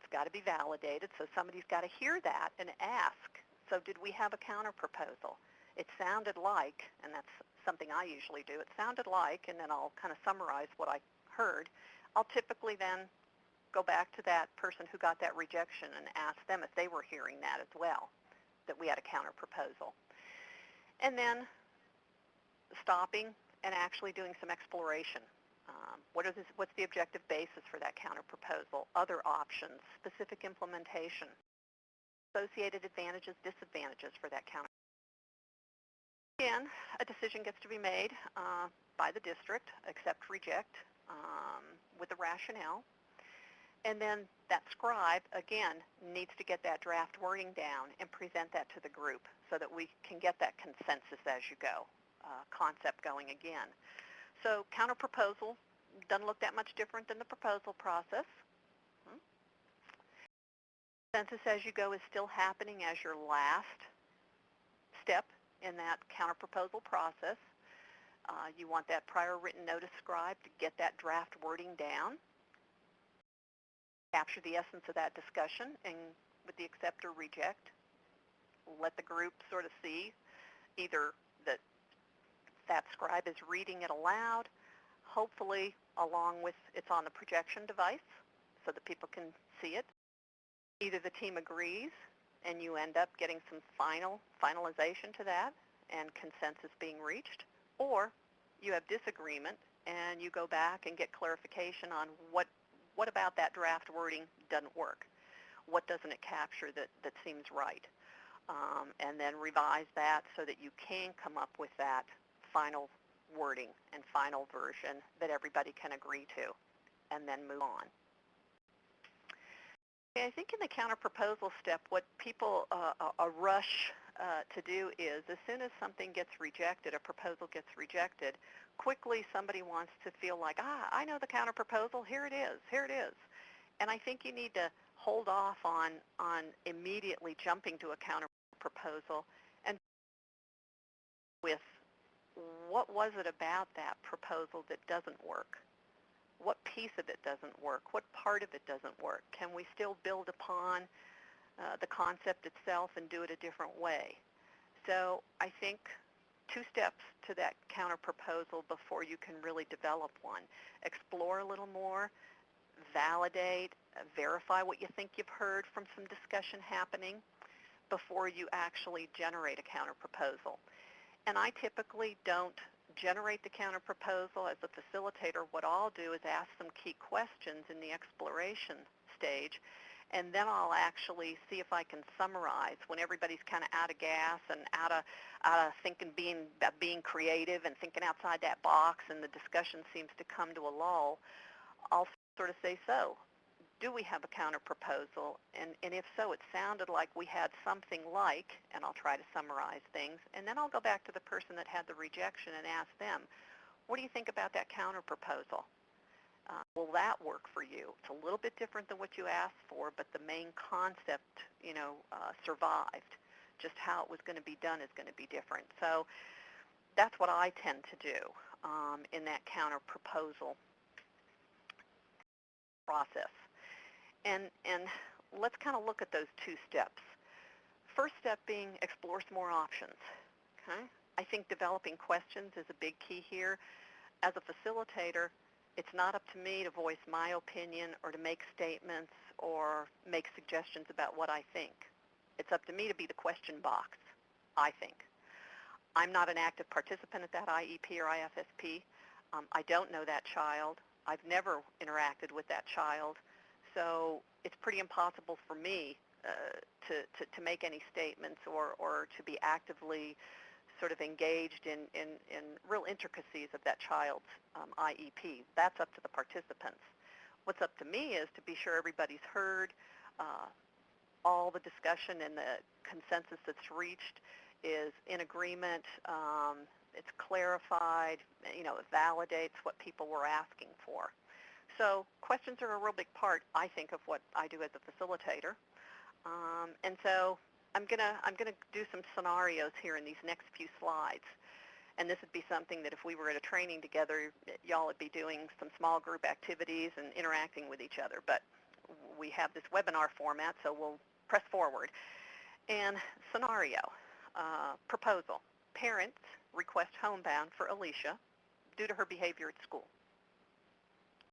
It's got to be validated, so somebody's got to hear that and ask, so did we have a counter-proposal? it sounded like, and that's something I usually do, it sounded like, and then I'll kind of summarize what I heard. I'll typically then go back to that person who got that rejection and ask them if they were hearing that as well, that we had a counter proposal. And then stopping and actually doing some exploration. What's the objective basis for that counter proposal? Other options, specific implementation, associated advantages, disadvantages for that counter. Again, a decision gets to be made by the district, accept, reject, with the rationale. And then that scribe, again, needs to get that draft wording down and present that to the group so that we can get that consensus as you go, concept going again. So counter-proposal doesn't look that much different than the proposal process. Consensus as you go is still happening as your last step in that counter-proposal process. You want that prior written notice scribe to get that draft wording down, capture the essence of that discussion, and with the accept or reject, let the group sort of see either that scribe is reading it aloud, hopefully along with it's on the projection device so that people can see it. Either the team agrees and you end up getting some finalization to that and consensus being reached, or you have disagreement and you go back and get clarification on what about that draft wording doesn't work? What doesn't it capture that seems right? And then revise that so that you can come up with that final wording and final version that everybody can agree to, and then move on. Okay, I think in the counter-proposal step, what people rush to do is as soon as something gets rejected, a proposal gets rejected, quickly somebody wants to feel like, I know the counter-proposal, here it is. And I think you need to hold off on immediately jumping to a counter-proposal and with what was it about that proposal that doesn't work? What piece of it doesn't work? What part of it doesn't work? Can we still build upon the concept itself and do it a different way? So I think 2 steps to that counter-proposal before you can really develop one. Explore a little more, validate, verify what you think you've heard from some discussion happening before you actually generate a counter-proposal. And I typically don't generate the counter-proposal as a facilitator. What I'll do is ask some key questions in the exploration stage, and then I'll actually see if I can summarize when everybody's kind of out of gas and out of thinking, being creative and thinking outside that box, and the discussion seems to come to a lull. I'll sort of say, so do we have a counter-proposal? And if so, it sounded like we had something like, and I'll try to summarize things, and then I'll go back to the person that had the rejection and ask them, what do you think about that counter-proposal? Will that work for you? It's a little bit different than what you asked for, but the main concept, survived. Just how it was going to be done is going to be different. So that's what I tend to do in that counter-proposal process. And let's kind of look at those 2 steps. First step being explore some more options. Okay? I think developing questions is a big key here. As a facilitator, it's not up to me to voice my opinion or to make statements or make suggestions about what I think. It's up to me to be the question box, I think. I'm not an active participant at that IEP or IFSP. I don't know that child. I've never interacted with that child. So it's pretty impossible for me to make any statements or to be actively sort of engaged in real intricacies of that child's IEP. That's up to the participants. What's up to me is to be sure everybody's heard, all the discussion and the consensus that's reached is in agreement, it's clarified, it validates what people were asking for. So questions are a real big part, I think, of what I do as a facilitator. And so I'm gonna do some scenarios here in these next few slides. And this would be something that if we were at a training together, y'all would be doing some small group activities and interacting with each other. But we have this webinar format, so we'll press forward. And scenario, proposal. parents request homebound for Alicia due to her behavior at school.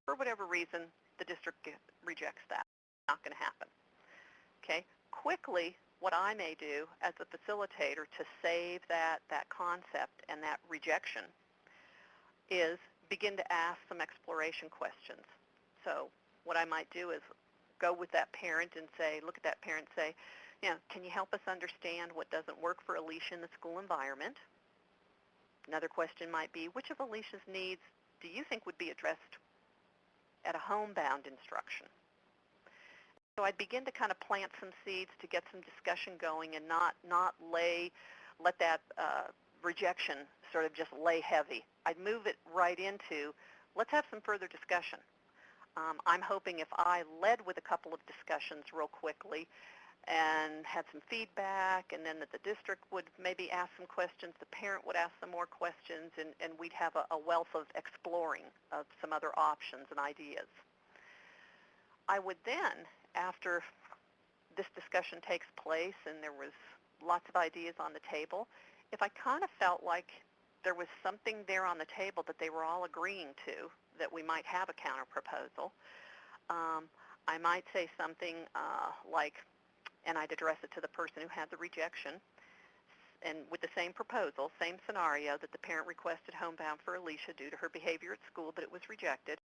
For whatever reason, the district rejects that. Not going to happen. Okay? Quickly, what I may do as a facilitator to save that concept and that rejection is begin to ask some exploration questions. So what I might do is go with that parent and say, look at that parent and say, can you help us understand what doesn't work for Alicia in the school environment? Another question might be, which of Alicia's needs do you think would be addressed at a homebound instruction? So I'd begin to kind of plant some seeds to get some discussion going and not let that rejection sort of just lay heavy. I'd move it right into, let's have some further discussion. I'm hoping if I led with a couple of discussions real quickly and had some feedback, and then that the district would maybe ask some questions, the parent would ask some more questions, and we'd have a wealth of exploring of some other options and ideas. I would then, after this discussion takes place and there was lots of ideas on the table, if I kind of felt like there was something there on the table that they were all agreeing to, that we might have a counter-proposal, I might say something like, and I'd address it to the person who had the rejection, and with the same proposal, same scenario, that the parent requested homebound for Alicia due to her behavior at school, but it was rejected.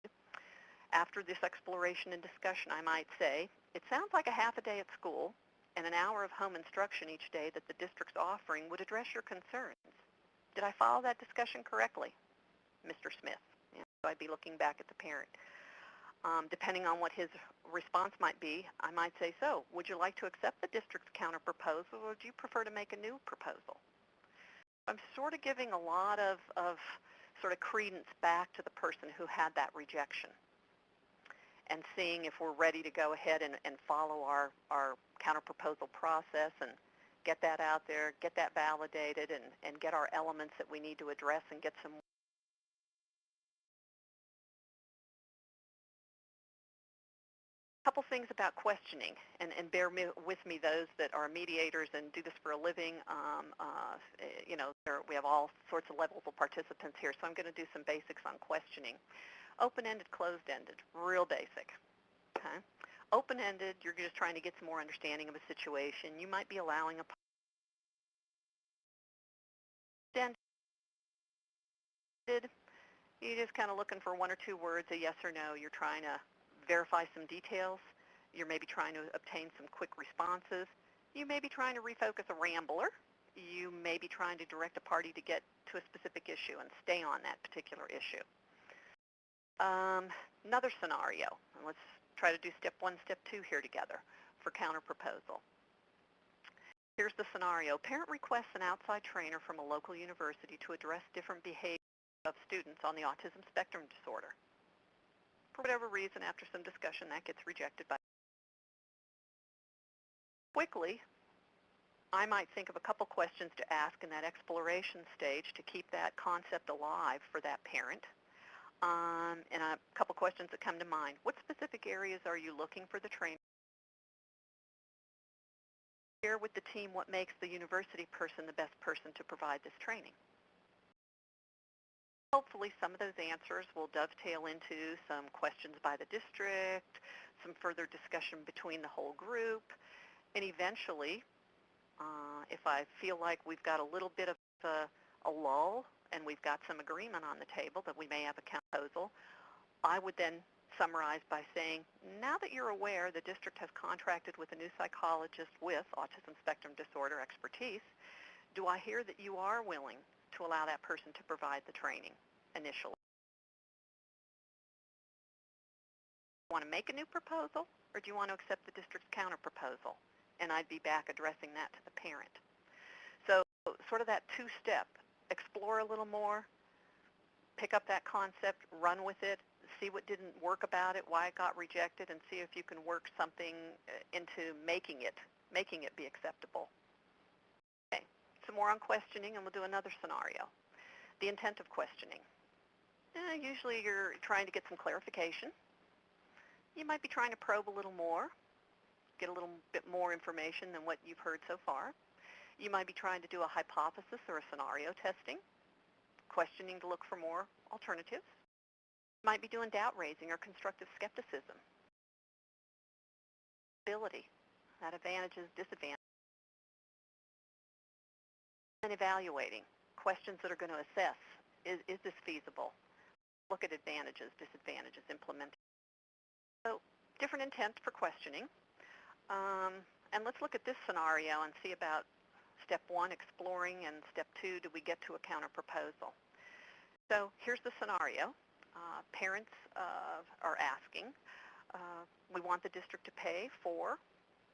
After this exploration and discussion, I might say, it sounds like a half a day at school and an hour of home instruction each day that the district's offering would address your concerns. Did I follow that discussion correctly, Mr. Smith? So I'd be looking back at the parent. Depending on what his response might be, I might say, so, would you like to accept the district's counter-proposal, or do you prefer to make a new proposal? I'm sort of giving a lot of sort of credence back to the person who had that rejection, and seeing if we're ready to go ahead and follow our counter-proposal process and get that out there, get that validated, and get our elements that we need to address and get some. A couple things about questioning, and bear with me those that are mediators and do this for a living. We have all sorts of levels of participants here, so I'm going to do some basics on questioning. Open-ended, closed-ended, real basic. Okay? Open-ended, you're just trying to get some more understanding of a situation. You might be allowing a you're just kind of looking for one or two words, a yes or no. You're trying to verify some details. You're maybe trying to obtain some quick responses. You may be trying to refocus a rambler. You may be trying to direct a party to get to a specific issue and stay on that particular issue. Another scenario, and let's try to do step one, step two here together for counter-proposal. Here's the scenario. Parent requests an outside trainer from a local university to address different behavior of students on the autism spectrum disorder. For whatever reason, after some discussion, that gets rejected by. Quickly, I might think of a couple questions to ask in that exploration stage to keep that concept alive for that parent. And a couple questions that come to mind. What specific areas are you looking for the trainer? Share with the team what makes the university person the best person to provide this training. Hopefully some of those answers will dovetail into some questions by the district, some further discussion between the whole group, and eventually, if I feel like we've got a little bit of a lull and we've got some agreement on the table that we may have a proposal, I would then summarize by saying, now that you're aware the district has contracted with a new psychologist with autism spectrum disorder expertise, do I hear that you are willing to allow that person to provide the training initially? Do you want to make a new proposal, or do you want to accept the district's counter-proposal? And I'd be back addressing that to the parent. So sort of that two-step, explore a little more, pick up that concept, run with it, see what didn't work about it, why it got rejected, and see if you can work something into making it be acceptable. Okay, some more on questioning, and we'll do another scenario. The intent of questioning. Usually you're trying to get some clarification. You might be trying to probe a little more, get a little bit more information than what you've heard so far. You might be trying to do a hypothesis or a scenario testing, questioning to look for more alternatives. You might be doing doubt raising or constructive skepticism. Ability, that advantages, disadvantages. And evaluating, questions that are going to assess, is this feasible? Look at advantages, disadvantages, implementing. So different intents for questioning. And let's look at this scenario and see about step 1, exploring, and step 2, do we get to a counterproposal? So here's the scenario. Parents are asking, we want the district to pay for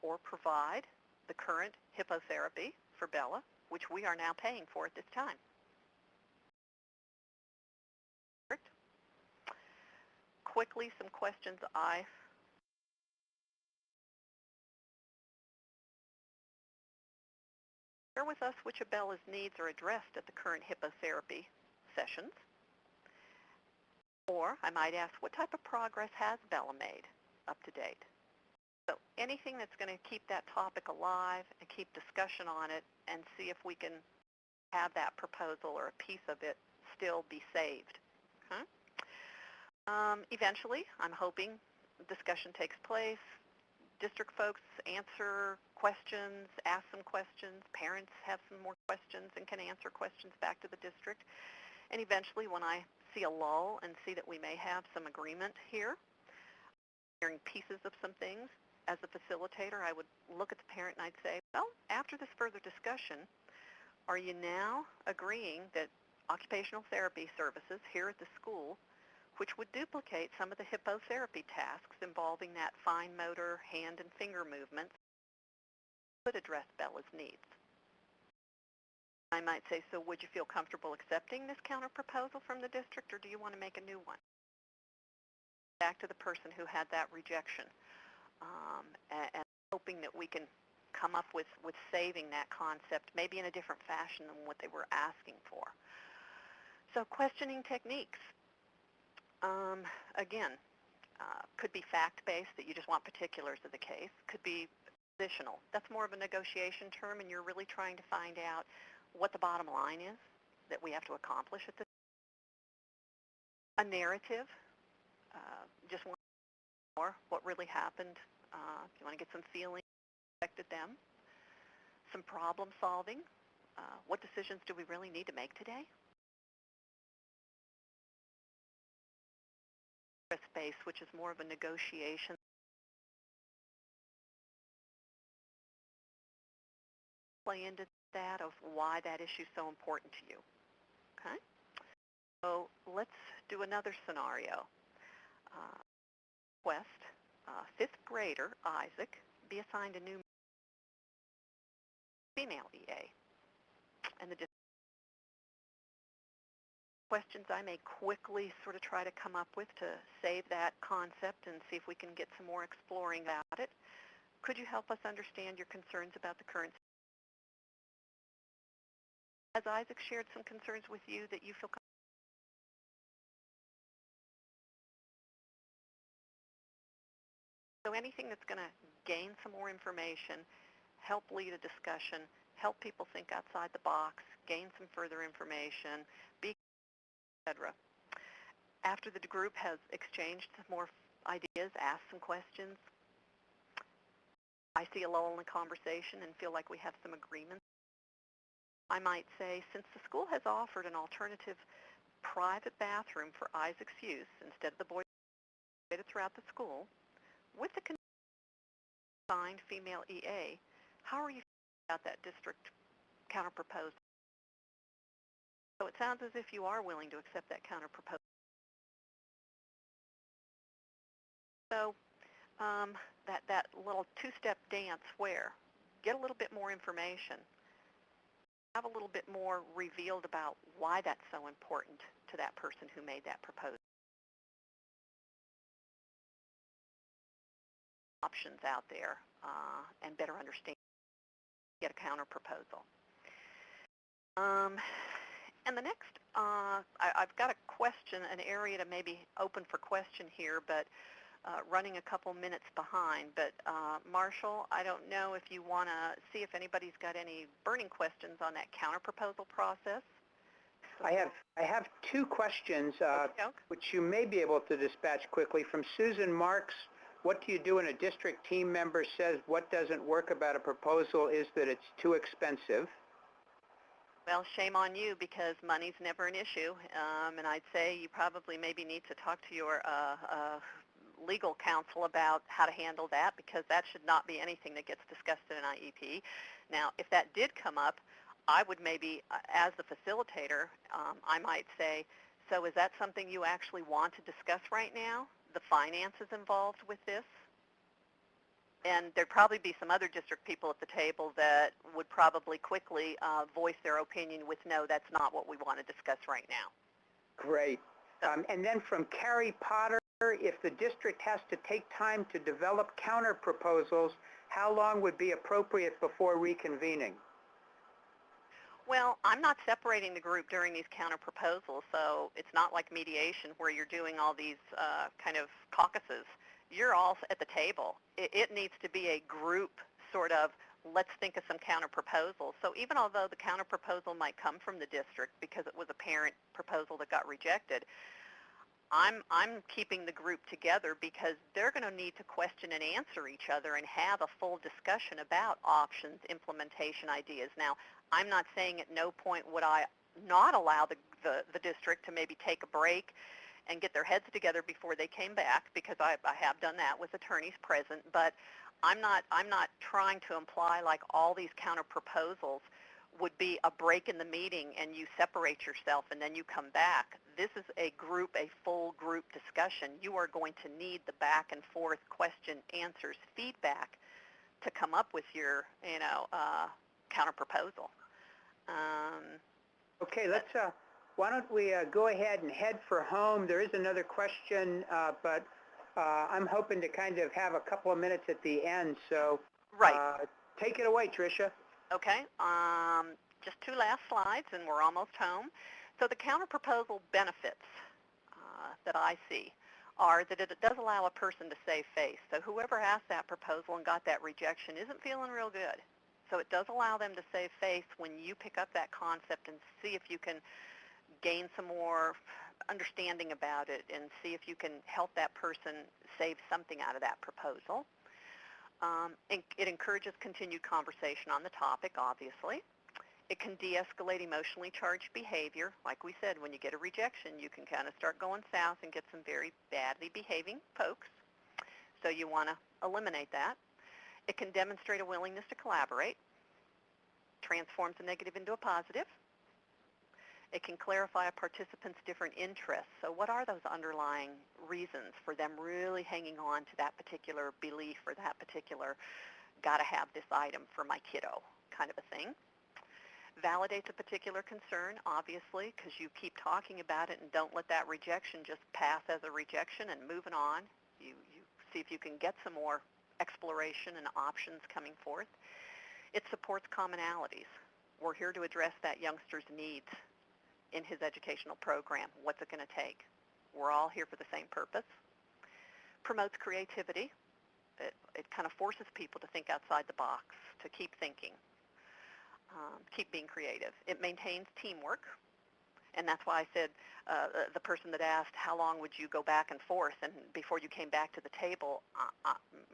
or provide the current hippotherapy for Bella, which we are now paying for at this time. Quickly, some questions share with us which of Bella's needs are addressed at the current hippotherapy sessions. Or I might ask, what type of progress has Bella made up to date? So anything that's going to keep that topic alive and keep discussion on it and see if we can have that proposal or a piece of it still be saved. Okay? Eventually, I'm hoping discussion takes place. District folks answer questions, ask some questions. Parents have some more questions and can answer questions back to the district. And eventually, when I see a lull and see that we may have some agreement here, hearing pieces of some things, as a facilitator, I would look at the parent and I'd say, well, after this further discussion, are you now agreeing that occupational therapy services here at the school, which would duplicate some of the hippotherapy tasks involving that fine motor hand and finger movements, could address Bella's needs? I might say, so would you feel comfortable accepting this counterproposal from the district, or do you want to make a new one? Back to the person who had that rejection, and hoping that we can come up with saving that concept maybe in a different fashion than what they were asking for. So questioning techniques. Again, could be fact-based, that you just want particulars of the case. Could be positional. That's more of a negotiation term, and you're really trying to find out what the bottom line is that we have to accomplish at this. A narrative, just want more what really happened. If you want to get some feeling, affected them. Some problem solving. What decisions do we really need to make today? Space, which is more of a negotiation. Play into that of why that issue is so important to you. Okay? So let's do another scenario. Request, 5th grader, Isaac, be assigned a new female EA. And the questions I may quickly sort of try to come up with to save that concept and see if we can get some more exploring about it. Could you help us understand your concerns about the current? Has Isaac shared some concerns with you that you feel comfortable? So anything that's going to gain some more information, help lead a discussion, help people think outside the box, gain some further information, be etc. After the group has exchanged some more ideas, asked some questions, I see a lull in the conversation and feel like we have some agreement. I might say, since the school has offered an alternative private bathroom for Isaac's use instead of the boys throughout the school, with the assigned female EA, how are you feeling about that district counterproposal? So it sounds as if you are willing to accept that counterproposal. So that little two-step dance where get a little bit more information, have a little bit more revealed about why that's so important to that person who made that proposal. Options out there and better understand, get a counterproposal. And the next, I've got a question, an area to maybe open for question here, but running a couple minutes behind. But Marshall, I don't know if you want to see if anybody's got any burning questions on that counterproposal process. So I have two questions, okey-doke. which you may be able to dispatch quickly. From Susan Marks, what do you do when a district team member says what doesn't work about a proposal is that it's too expensive? Well, shame on you, because money's never an issue, and I'd say you probably maybe need to talk to your legal counsel about how to handle that, because that should not be anything that gets discussed in an IEP. Now, if that did come up, I would maybe, as the facilitator, I might say, so is that something you actually want to discuss right now, the finances involved with this? And there'd probably be some other district people at the table that would probably quickly voice their opinion with, no, that's not what we want to discuss right now. Great. And then from Carrie Potter, if the district has to take time to develop counter proposals, how long would be appropriate before reconvening? Well, I'm not separating the group during these counter proposals, so it's not like mediation where you're doing all these kind of caucuses. You're all at the table. It needs to be a group sort of, let's think of some counter proposals. So even although the counter proposal might come from the district because it was a parent proposal that got rejected, I'm keeping the group together because they're going to need to question and answer each other and have a full discussion about options, implementation ideas. Now, I'm not saying at no point would I not allow the district to maybe take a break and get their heads together before they came back, because I have done that with attorneys present, but I'm not trying to imply like all these counter proposals would be a break in the meeting and you separate yourself and then you come back. This is a full group discussion. You are going to need the back and forth question, answers, feedback to come up with your, counter proposal. Okay, let's, why don't we go ahead and head for home. There is another question, but I'm hoping to kind of have a couple of minutes at the end, so right. Take it away, Tricia. Okay, just two last slides and we're almost home. So the counterproposal benefits that I see are that it does allow a person to save face. So whoever asked that proposal and got that rejection isn't feeling real good. So it does allow them to save face when you pick up that concept and see if you can gain some more understanding about it and see if you can help that person save something out of that proposal. It encourages continued conversation on the topic, obviously. It can de-escalate emotionally charged behavior. Like we said, when you get a rejection, you can kind of start going south and get some very badly behaving folks. So you want to eliminate that. It can demonstrate a willingness to collaborate, transforms a negative into a positive. It can clarify a participant's different interests. So what are those underlying reasons for them really hanging on to that particular belief or that particular gotta have this item for my kiddo kind of a thing. Validates a particular concern, obviously, because you keep talking about it and don't let that rejection just pass as a rejection and moving on. You see if you can get some more exploration and options coming forth. It supports commonalities. We're here to address that youngster's needs in his educational program. What's it going to take? We're all here for the same purpose. Promotes creativity. It kind of forces people to think outside the box, to keep thinking, keep being creative. It maintains teamwork, and that's why I said the person that asked how long would you go back and forth and before you came back to the table,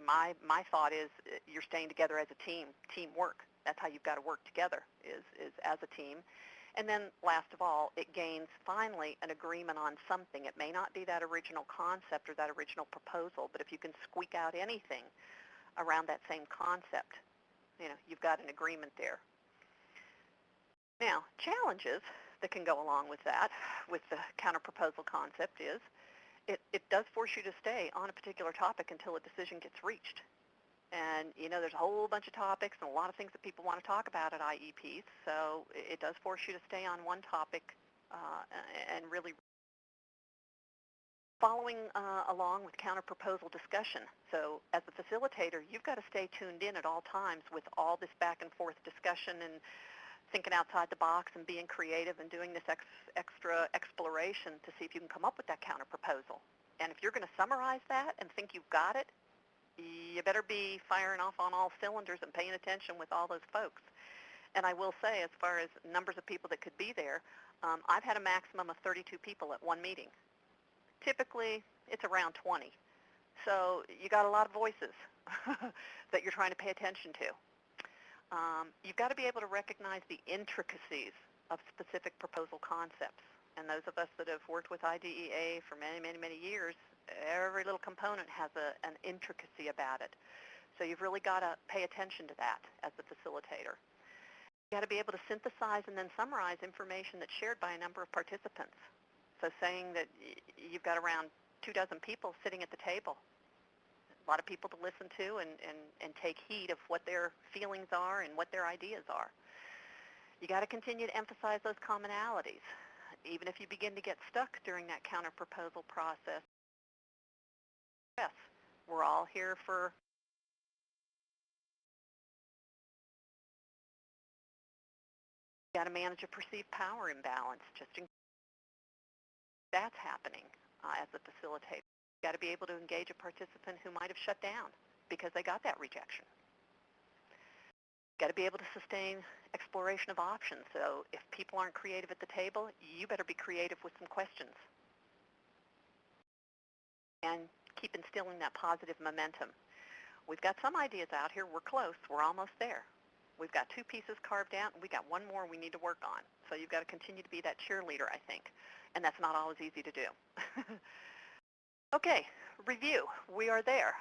my thought is you're staying together as a team, teamwork. That's how you've got to work together is as a team. And then last of all, it gains finally an agreement on something. It may not be that original concept or that original proposal, but if you can squeak out anything around that same concept, you've got an agreement there. Now, challenges that can go along with that, with the counter-proposal concept is it does force you to stay on a particular topic until a decision gets reached. And, there's a whole bunch of topics and a lot of things that people want to talk about at IEPs, so it does force you to stay on one topic and really following along with counter-proposal discussion. So as a facilitator, you've got to stay tuned in at all times with all this back-and-forth discussion and thinking outside the box and being creative and doing this extra exploration to see if you can come up with that counter-proposal. And if you're going to summarize that and think you've got it, you better be firing off on all cylinders and paying attention with all those folks. And I will say, as far as numbers of people that could be there, I've had a maximum of 32 people at one meeting. Typically, it's around 20. So you got a lot of voices that you're trying to pay attention to. You've got to be able to recognize the intricacies of specific proposal concepts. And those of us that have worked with IDEA for many, many, many years, every little component has an intricacy about it. So you've really got to pay attention to that as the facilitator. You've got to be able to synthesize and then summarize information that's shared by a number of participants. So saying that you've got around 24 people sitting at the table, a lot of people to listen to and take heed of what their feelings are and what their ideas are. You got to continue to emphasize those commonalities. Even if you begin to get stuck during that counter-proposal process, yes, we're all here for you got to manage a perceived power imbalance just in case that's happening as a facilitator. You got to be able to engage a participant who might have shut down because they got that rejection. You got to be able to sustain exploration of options. So if people aren't creative at the table, you better be creative with some questions. And keep instilling that positive momentum. We've got some ideas out here. We're close. We're almost there. We've got 2 pieces carved out, and we got 1 more we need to work on. So you've got to continue to be that cheerleader, I think. And that's not always easy to do. Okay, review. We are there.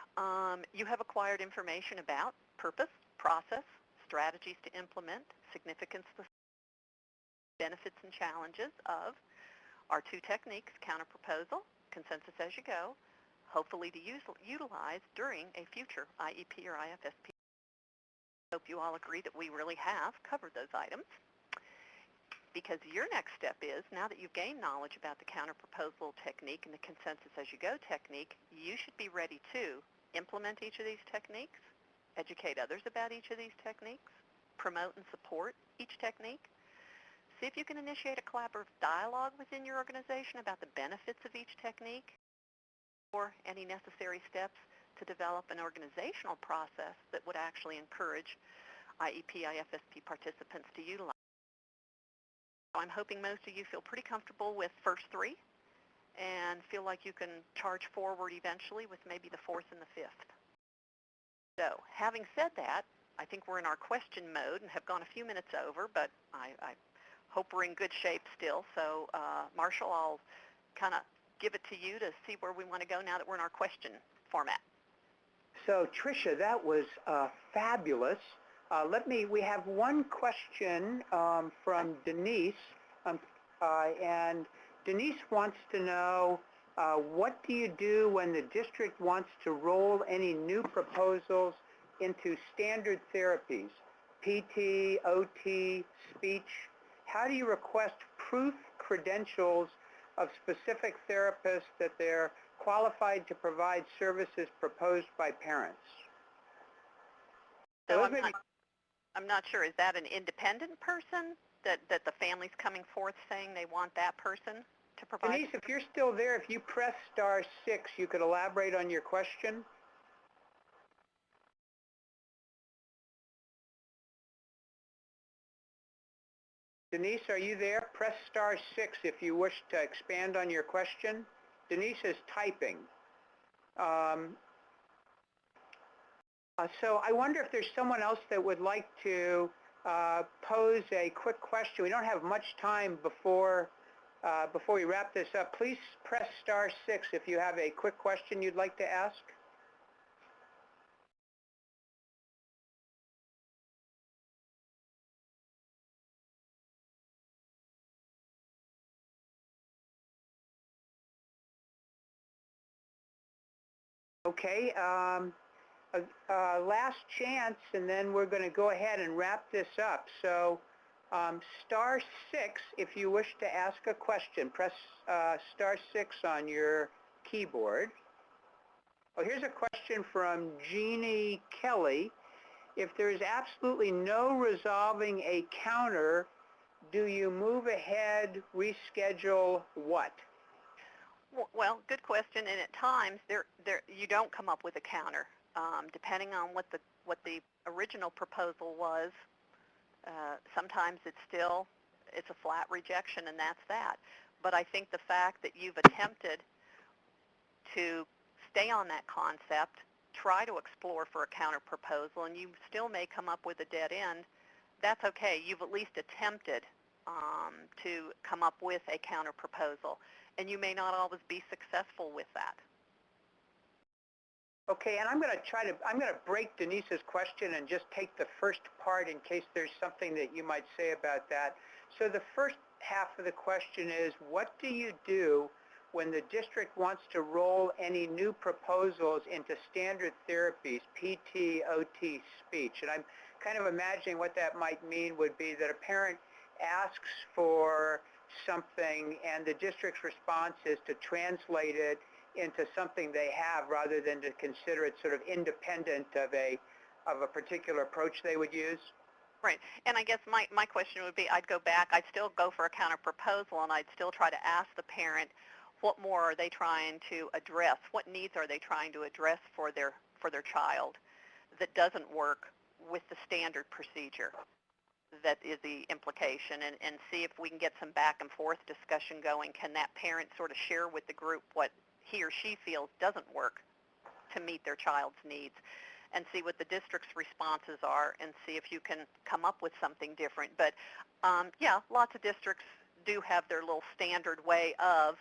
You have acquired information about purpose, process, strategies to implement, significance, benefits, and challenges of our 2 techniques, counter-proposal, consensus as you go, hopefully to utilize during a future IEP or IFSP. I hope you all agree that we really have covered those items, because your next step is, now that you've gained knowledge about the counter-proposal technique and the consensus as you go technique, you should be ready to implement each of these techniques, educate others about each of these techniques, promote and support each technique, see if you can initiate a collaborative dialogue within your organization about the benefits of each technique, or any necessary steps to develop an organizational process that would actually encourage IEP, IFSP participants to utilize. I'm hoping most of you feel pretty comfortable with first 3 and feel like you can charge forward eventually with maybe the 4th and the 5th. So having said that, I think we're in our question mode and have gone a few minutes over, but I hope we're in good shape still. So Marshall, I'll kind of give it to you to see where we want to go now that we're in our question format. So Trisha, that was fabulous. We have one question from Denise, and Denise wants to know, what do you do when the district wants to roll any new proposals into standard therapies, PT, OT, speech? How do you request proof credentials of specific therapists that they're qualified to provide services proposed by parents? So I'm not sure. Is that an independent person that the family's coming forth saying they want that person to provide? Denise, if you're still there, if you press *6, you could elaborate on your question. Denise, are you there? Press *6 if you wish to expand on your question. Denise is typing. So I wonder if there's someone else that would like to pose a quick question. We don't have much time before we wrap this up. Please press *6 if you have a quick question you'd like to ask. Okay, last chance, and then we're going to go ahead and wrap this up. So *6 if you wish to ask a question. Press *6 on your keyboard. Oh, here's a question from Jeannie Kelly. If there's absolutely no resolving a counter, do you move ahead, reschedule what? Well, good question. And at times, you don't come up with a counter, depending on what the original proposal was. Sometimes it's a flat rejection, and that's that. But I think the fact that you've attempted to stay on that concept, try to explore for a counter proposal, and you still may come up with a dead end, that's okay. You've at least attempted to come up with a counter proposal, and you may not always be successful with that. Okay, and I'm going to break Denise's question and just take the first part in case there's something that you might say about that. So the first half of the question is, what do you do when the district wants to roll any new proposals into standard therapies, PT, OT, speech? And I'm kind of imagining what that might mean would be that a parent asks for something and the district's response is to translate it into something they have rather than to consider it sort of independent of a particular approach they would use? Right. And I guess my question would be, I'd go back, I'd still go for a counter proposal, and I'd still try to ask the parent, what more are they trying to address? What needs are they trying to address for their child that doesn't work with the standard procedure? That is the implication, and see if we can get some back and forth discussion going. Can that parent sort of share with the group what he or she feels doesn't work to meet their child's needs, and see what the district's responses are, and see if you can come up with something different. But yeah, lots of districts do have their little standard way of,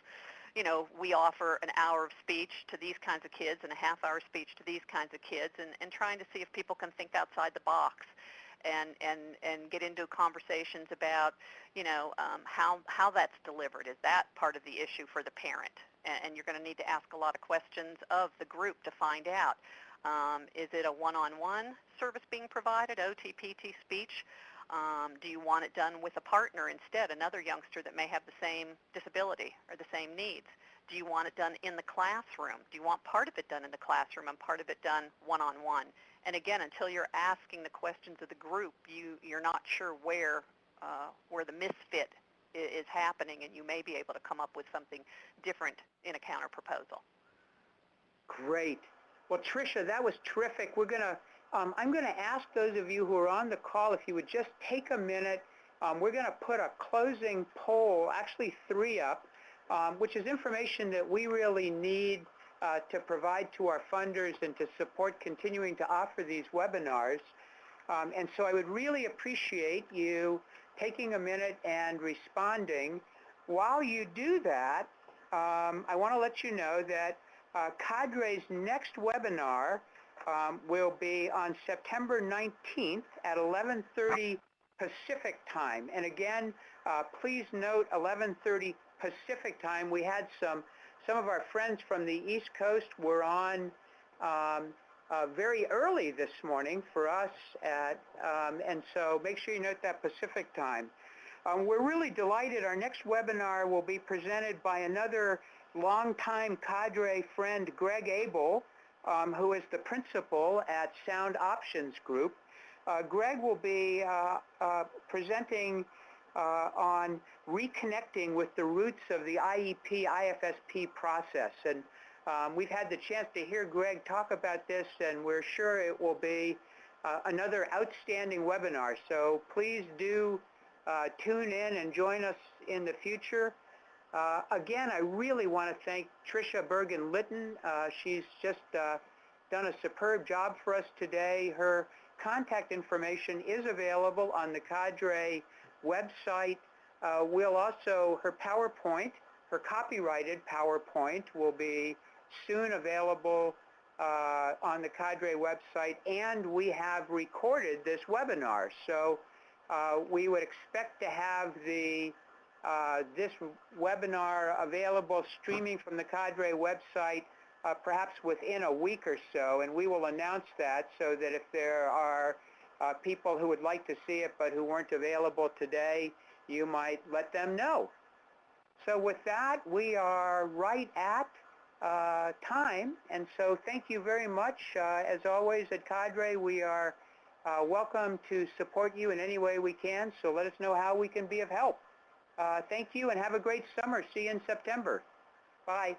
we offer an hour of speech to these kinds of kids and a half-hour speech to these kinds of kids, and trying to see if people can think outside the box and get into conversations about, how that's delivered. Is that part of the issue for the parent? And you're going to need to ask a lot of questions of the group to find out. Is it a one-on-one service being provided, OT, PT, speech? Do you want it done with a partner instead, another youngster that may have the same disability or the same needs? Do you want it done in the classroom? Do you want part of it done in the classroom and part of it done one-on-one? And again, until you're asking the questions of the group, you're not sure where the misfit is happening, and you may be able to come up with something different in a counter proposal. Great. Well, Trisha, that was terrific. I'm going to ask those of you who are on the call if you would just take a minute. We're going to put a closing poll, actually 3 up, which is information that we really need to provide to our funders and to support continuing to offer these webinars. And so I would really appreciate you taking a minute and responding. While you do that, I want to let you know that CADRE's next webinar will be on September 19th at 11:30 Pacific time. And again, please note 11:30 Pacific time. We had some of our friends from the East Coast were on very early this morning for us, and so make sure you note that Pacific time. We're really delighted. Our next webinar will be presented by another longtime CADRE friend, Greg Abel, who is the principal at Sound Options Group. Greg will be presenting on reconnecting with the roots of the IEP, IFSP process. And we've had the chance to hear Greg talk about this, and we're sure it will be another outstanding webinar. So please do tune in and join us in the future. Again, I really want to thank Trisha Bergin Lytton. She's just done a superb job for us today. Her contact information is available on the CADRE website. Her PowerPoint, her copyrighted PowerPoint, will be soon available on the CADRE website, and we have recorded this webinar. So we would expect to have this webinar available streaming from the CADRE website perhaps within a week or so, and we will announce that so that if there are people who would like to see it but who weren't available today, you might let them know. So with that, we are right at time, and so thank you very much. As always at CADRE, we are welcome to support you in any way we can, so let us know how we can be of help. Thank you and have a great summer. See you in September. Bye.